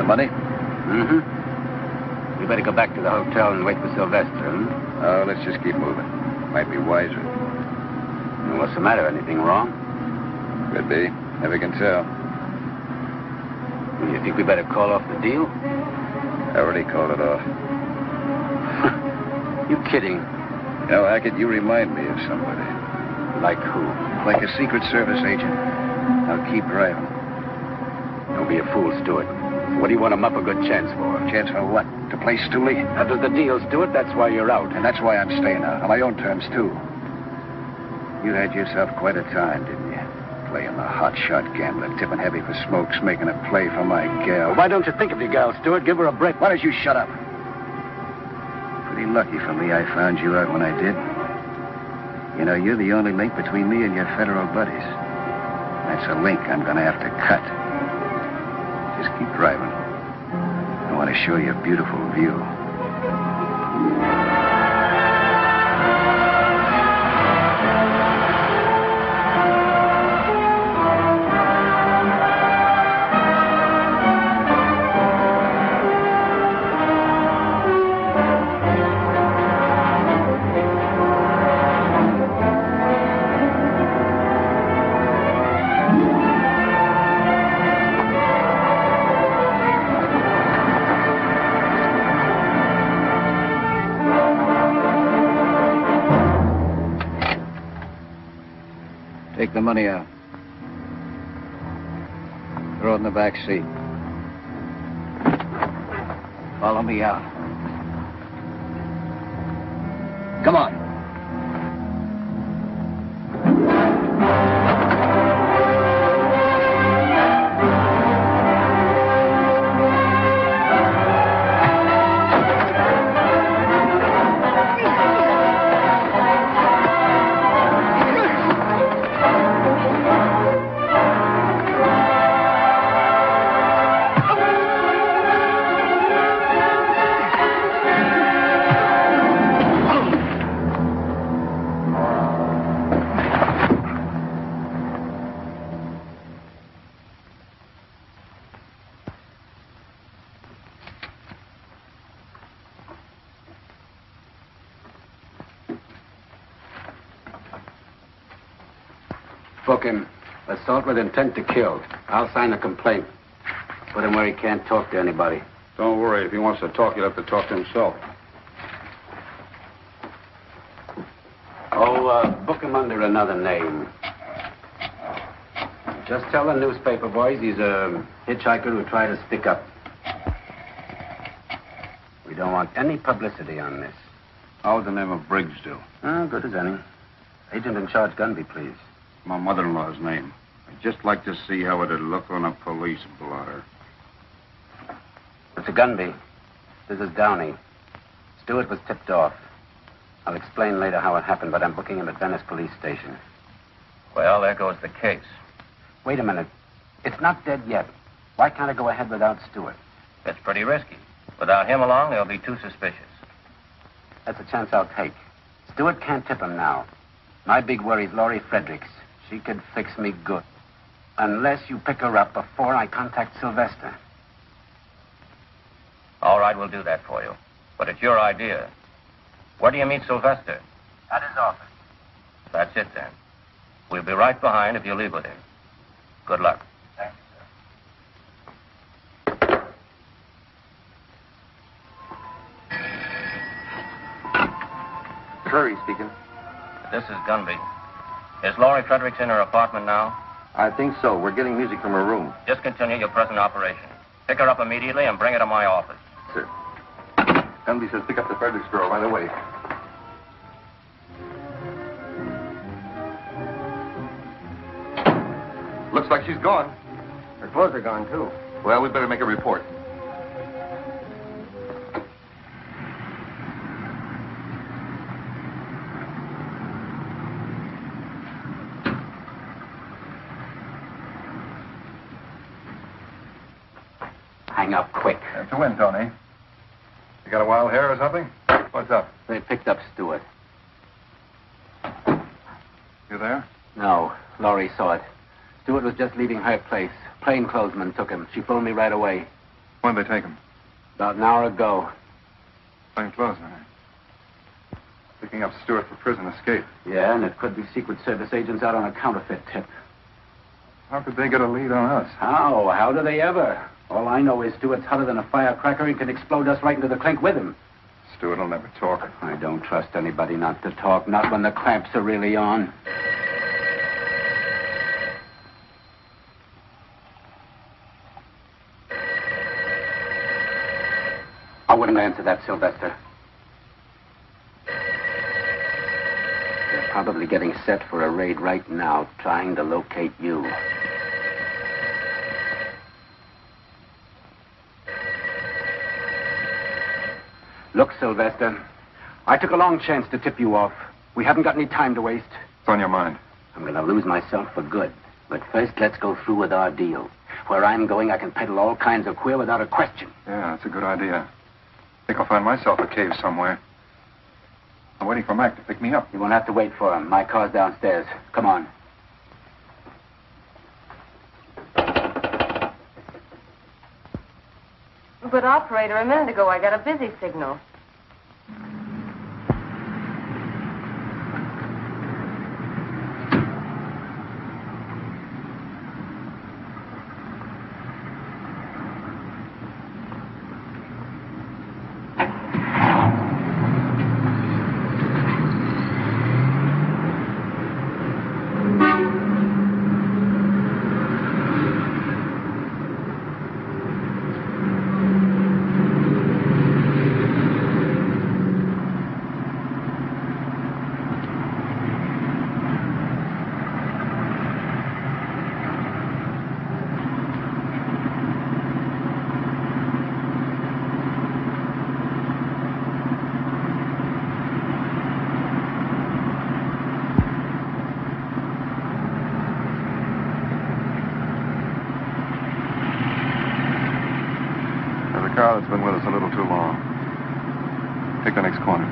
Money? Mm-hmm. We better go back to the hotel and wait for Sylvester, huh? Oh, let's just keep moving. Might be wiser. Well, what's the matter? Anything wrong? Could be. Never can tell. You think we better call off the deal? I already called it off. You kidding? You know, Hackett, you remind me of somebody. Like who? Like a Secret Service agent. Now keep driving. Don't be a fool, Stewart. What do you want him up a good chance for? Chance for what? To play Stooley? That was the deal, Stewart. That's why you're out. And that's why I'm staying out. On my own terms, too. You had yourself quite a time, didn't you? Playing the hot-shot gambler, tipping heavy for smokes, making a play for my gal. Well, why don't you think of your gal, Stewart? Give her a break. Why don't you shut up? Pretty lucky for me I found you out when I did. You know, you're the only link between me and your federal buddies. That's a link I'm going to have to cut. Just keep driving. I want to show you a beautiful view. Take the money out. Throw it in the back seat. Follow me out. Come on. Book him. Assault with intent to kill. I'll sign a complaint. Put him where he can't talk to anybody. Don't worry. If he wants to talk, he'll have to talk to himself. Book him under another name. Just tell the newspaper boys he's a hitchhiker who tried to stick up. We don't want any publicity on this. How would the name of Briggs do? Oh, good as any. Agent in charge, Gunby, please. My mother-in-law's name. I'd just like to see how it'd look on a police blotter. Mr. Gunby, this is Downey. Stewart was tipped off. I'll explain later how it happened, but I'm booking him at Venice Police Station. Well, there goes the case. Wait a minute. It's not dead yet. Why can't I go ahead without Stewart? It's pretty risky. Without him along, they'll be too suspicious. That's a chance I'll take. Stewart can't tip him now. My big worry's Laurie Fredericks. She could fix me good. Unless you pick her up before I contact Sylvester. All right, we'll do that for you. But it's your idea. Where do you meet Sylvester? At his office. That's it, then. We'll be right behind if you leave with him. Good luck. Thanks, sir. Curry speaking. This is Gunby. Is Laurie Fredericks in her apartment now? I think so. We're getting music from her room. Just continue your present operation. Pick her up immediately and bring her to my office. Sir. Gunby says pick up the Fredericks girl right away. Looks like she's gone. Her clothes are gone, too. Well, we'd better make a report. Hang up quick. To win, Tony. You got a wild hair or something? What's up? They picked up Stewart. You there? No, Laurie saw it. Stewart was just leaving her place. Plainclothesman took him. She phoned me right away. When did they take him? About an hour ago. Plainclothesman. Picking up Stewart for prison escape. Yeah, and it could be Secret Service agents out on a counterfeit tip. How could they get a lead on us? How? How do they ever? All I know is Stewart's hotter than a firecracker and can explode us right into the clink with him. Stewart will never talk. I don't trust anybody not to talk, not when the clamps are really on. I wouldn't answer that, Sylvester. They're probably getting set for a raid right now, trying to locate you. Look, Sylvester, I took a long chance to tip you off. We haven't got any time to waste. It's on your mind. I'm going to lose myself for good. But first, let's go through with our deal. Where I'm going, I can peddle all kinds of queer without a question. Yeah, that's a good idea. I think I'll find myself a cave somewhere. I'm waiting for Mac to pick me up. You won't have to wait for him. My car's downstairs. Come on. But, operator, a minute ago I got a busy signal. Car that's been with us a little too long. Take the next corner.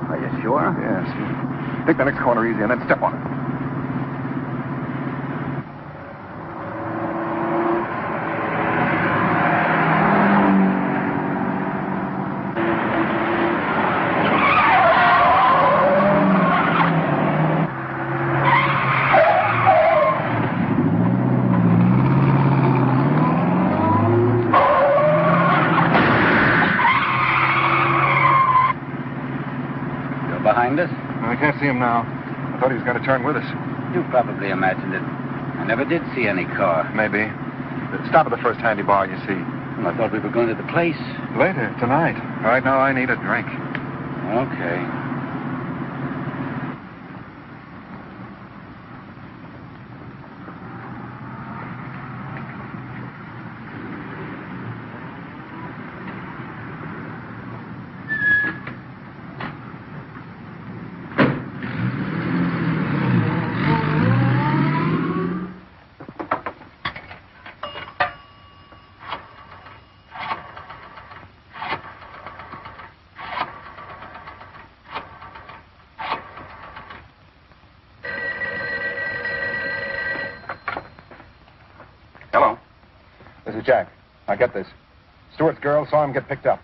Are you sure? Yes. Take the next corner easy and then step on it. behind us? I can't see him now. I thought he was going to turn with us. You probably imagined it. I never did see any car. Maybe. Stop at the first handy bar you see. Well, I thought we were going to the place. Later, tonight. Right now, I need a drink. Okay. This is Jack. Now get this. Stewart's girl saw him get picked up.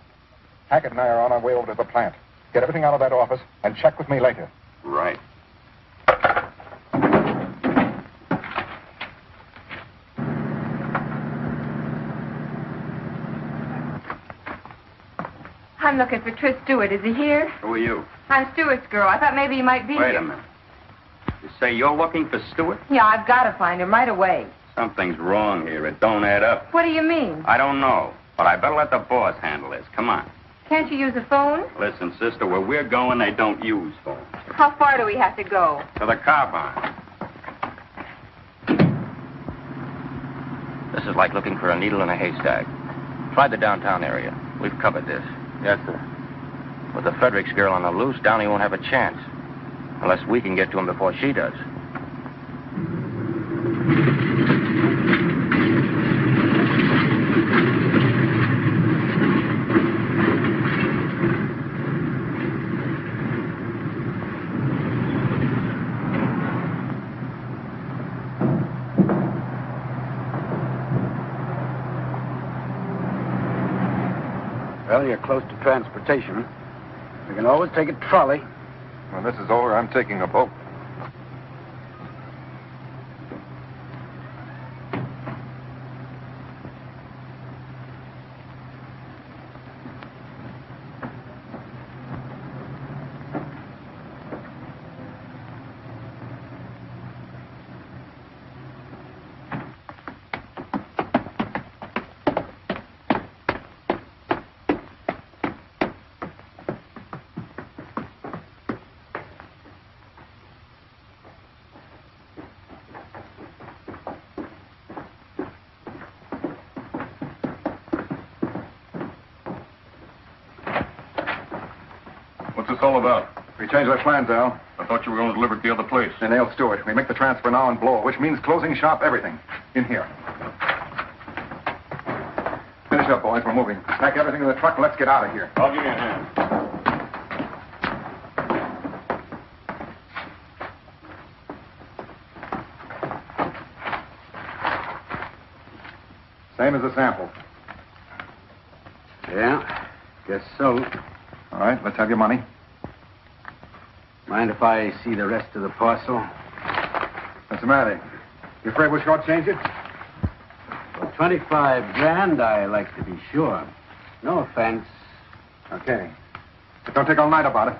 Hackett and I are on our way over to the plant. Get everything out of that office and check with me later. Right. I'm looking for Tris Stewart. Is he here? Who are you? I'm Stewart's girl. I thought maybe he might be Wait here. a minute. You say you're looking for Stewart? Yeah, I've got to find him right away. Something's wrong here. It don't add up. What do you mean? I don't know, but I better let the boss handle this. Come on. Can't you use a phone? Listen, sister, where we're going, they don't use phones. How far do we have to go? To the car barn. This is like looking for a needle in a haystack. Try the downtown area. We've covered this. Yes, sir. With the Fredericks girl on the loose, Downey won't have a chance. Unless we can get to him before she does. Well, you're close to transportation. We can always take a trolley. When this is over, I'm taking a boat. What's this all about? We changed our plans, Al. I thought you were going to deliver it to the other place. They nailed Stewart. We make the transfer now and blow, which means closing shop, everything. In here. Finish up, boys. We're moving. Pack everything in the truck and let's get out of here. I'll give you a hand. Same as the sample. Yeah, guess so. All right, let's have your money. Mind if I see the rest of the parcel? What's the matter? You afraid we'll shortchange it? For 25 grand, I like to be sure. No offense. Okay. But don't take all night about it.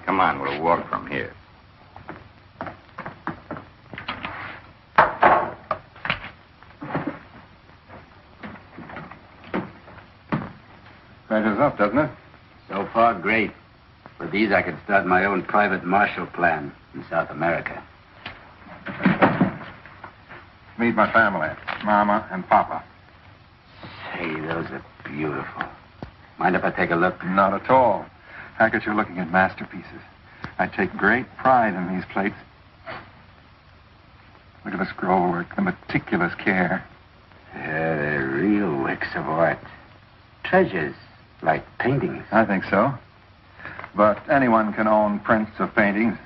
Come on, we'll walk from here. Measures up, doesn't it? So far, great. For these, I could start my own private Marshall Plan in South America. Meet my family. Mama and Papa. Say, those are beautiful. Mind if I take a look? Not at all. Hackett, you're looking at masterpieces. I take great pride in these plates. Look at the scroll work, the meticulous care. Yeah, they're real works of art. Treasures, like paintings. I think so. But anyone can own prints of paintings.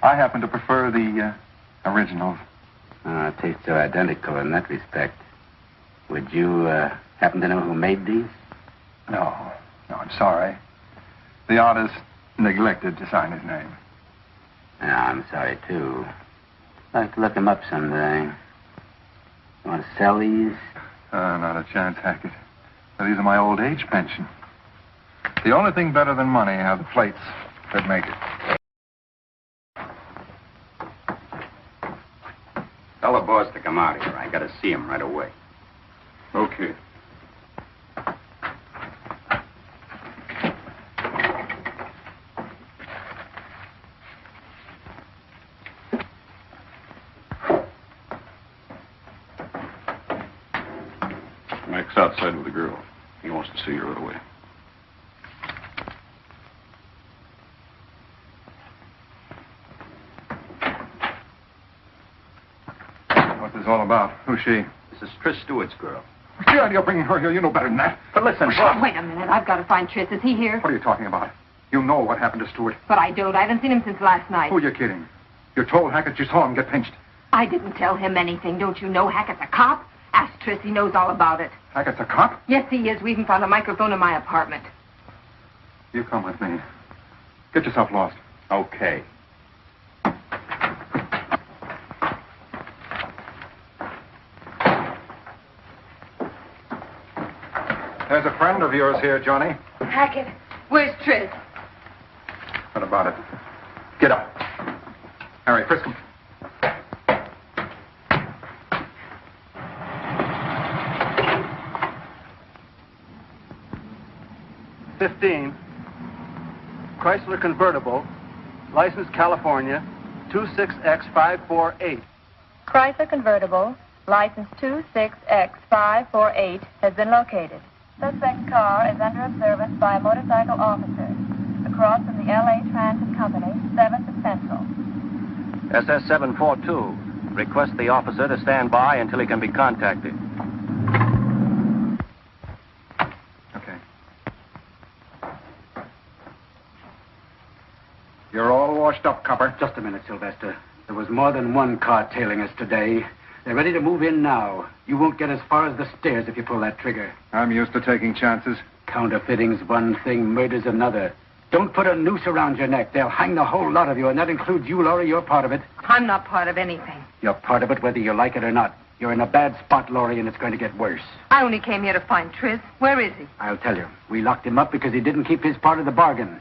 I happen to prefer the originals. Tastes are identical in that respect. Would you happen to know who made these? No. No, I'm sorry. The artist neglected to sign his name. Yeah, I'm sorry, too. I'd like to look him up someday. You want to sell these? Not a chance, Hackett. These are my old age pension. The only thing better than money are the plates that make it. Tell the boss to come out here. I got to see him right away. Okay. Mike's outside with the girl. He wants to see her right away. What's this all about? Who's she? This is Tris Stewart's girl. What's the idea of bringing her here? You know better than that. But listen, Wait a minute. I've got to find Tris. Is he here? What are you talking about? You know what happened to Stewart. But I don't. I haven't seen him since last night. Who are you kidding? You told Hackett you saw him get pinched. I didn't tell him anything. Don't you know Hackett's a cop? Ask Tris. He knows all about it. Hackett's a cop? Yes, he is. We even found a microphone in my apartment. You come with me. Get yourself lost. Okay. There's a friend of yours here, Johnny. Hackett, where's Tris? What about it? Get up. Harry, frisk him. $15. Chrysler convertible. License California. 26X548. Chrysler convertible, license 26X548, has been located. Suspect car is under observance by a motorcycle officer. Across from the L.A. Transit Company, 7th and Central. SS-742. Request the officer to stand by until he can be contacted. Okay. You're all washed up, copper. Just a minute, Sylvester. There was more than one car tailing us today. They're ready to move in now. You won't get as far as the stairs if you pull that trigger. I'm used to taking chances. Counterfeiting's one thing, murder's another. Don't put a noose around your neck. They'll hang the whole lot of you, and that includes you, Laurie. You're part of it. I'm not part of anything. You're part of it whether you like it or not. You're in a bad spot, Laurie, and it's going to get worse. I only came here to find Tris. Where is he? I'll tell you. We locked him up because he didn't keep his part of the bargain.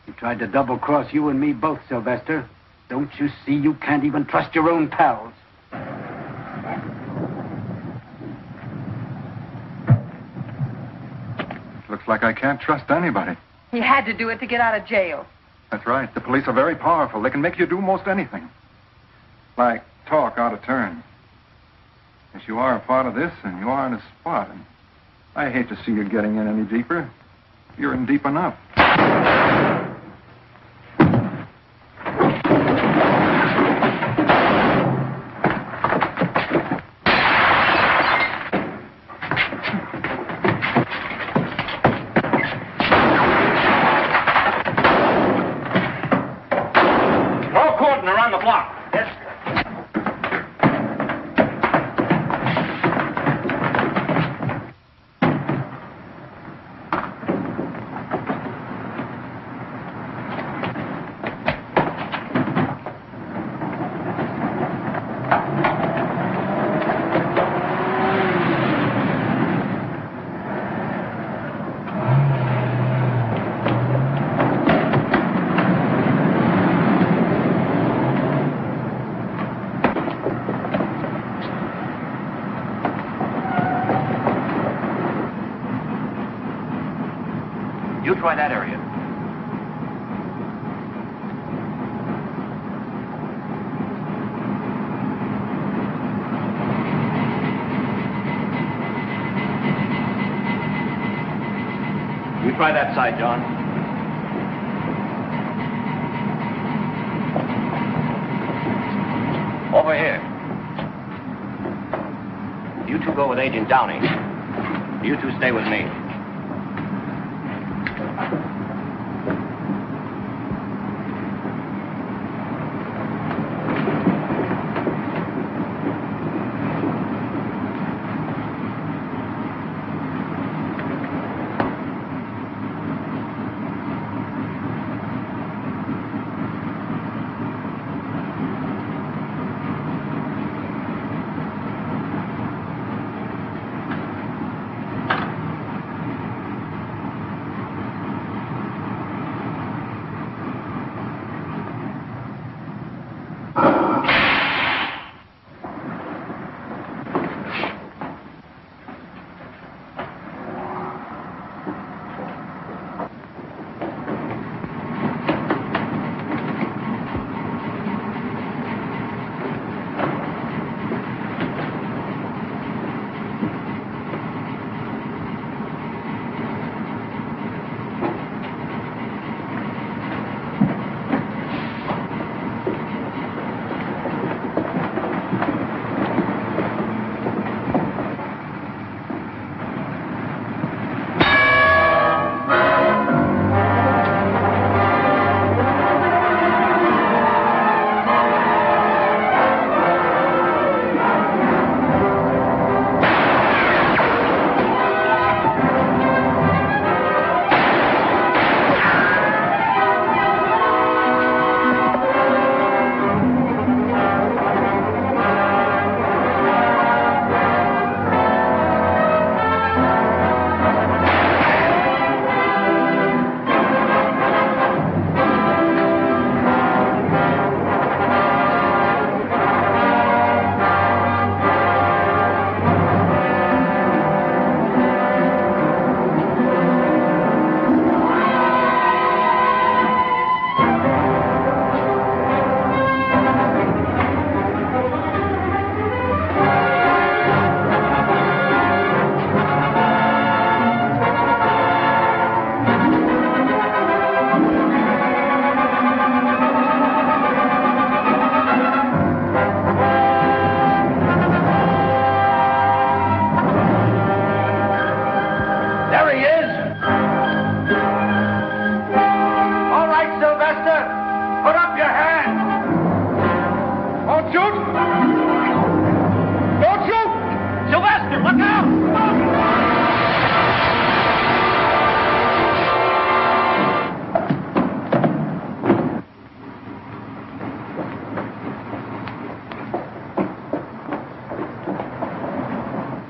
He tried to double-cross you and me both, Sylvester. Don't you see you can't even trust your own pals? Looks like I can't trust anybody. He had to do it to get out of jail. That's right. The police are very powerful. They can make you do most anything. Like talk out of turn. Yes, you are a part of this, and you are in a spot. And I hate to see you getting in any deeper. You're in deep enough. You try that area. You try that side, John. Over here. You two go with Agent Downey. You two stay with me.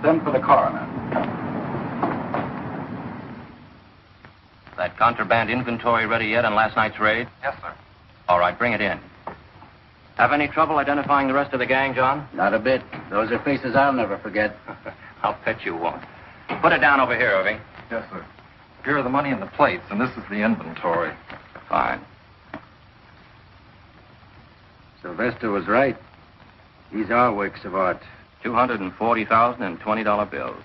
Send for the coroner. That contraband inventory ready yet on last night's raid? Yes, sir. All right, bring it in. Have any trouble identifying the rest of the gang, John? Not a bit. Those are faces I'll never forget. I'll bet you won't. Put it down over here, Irving. Yes, sir. Here are the money and the plates, and this is the inventory. Fine. Sylvester was right. These are works of art. $240,000 in $20 bills.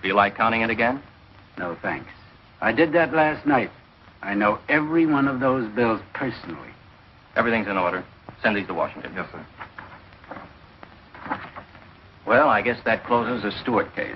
Feel like counting it again? No, thanks. I did that last night. I know every one of those bills personally. Everything's in order. Send these to Washington. Yes, sir. Well, I guess that closes the Stewart case.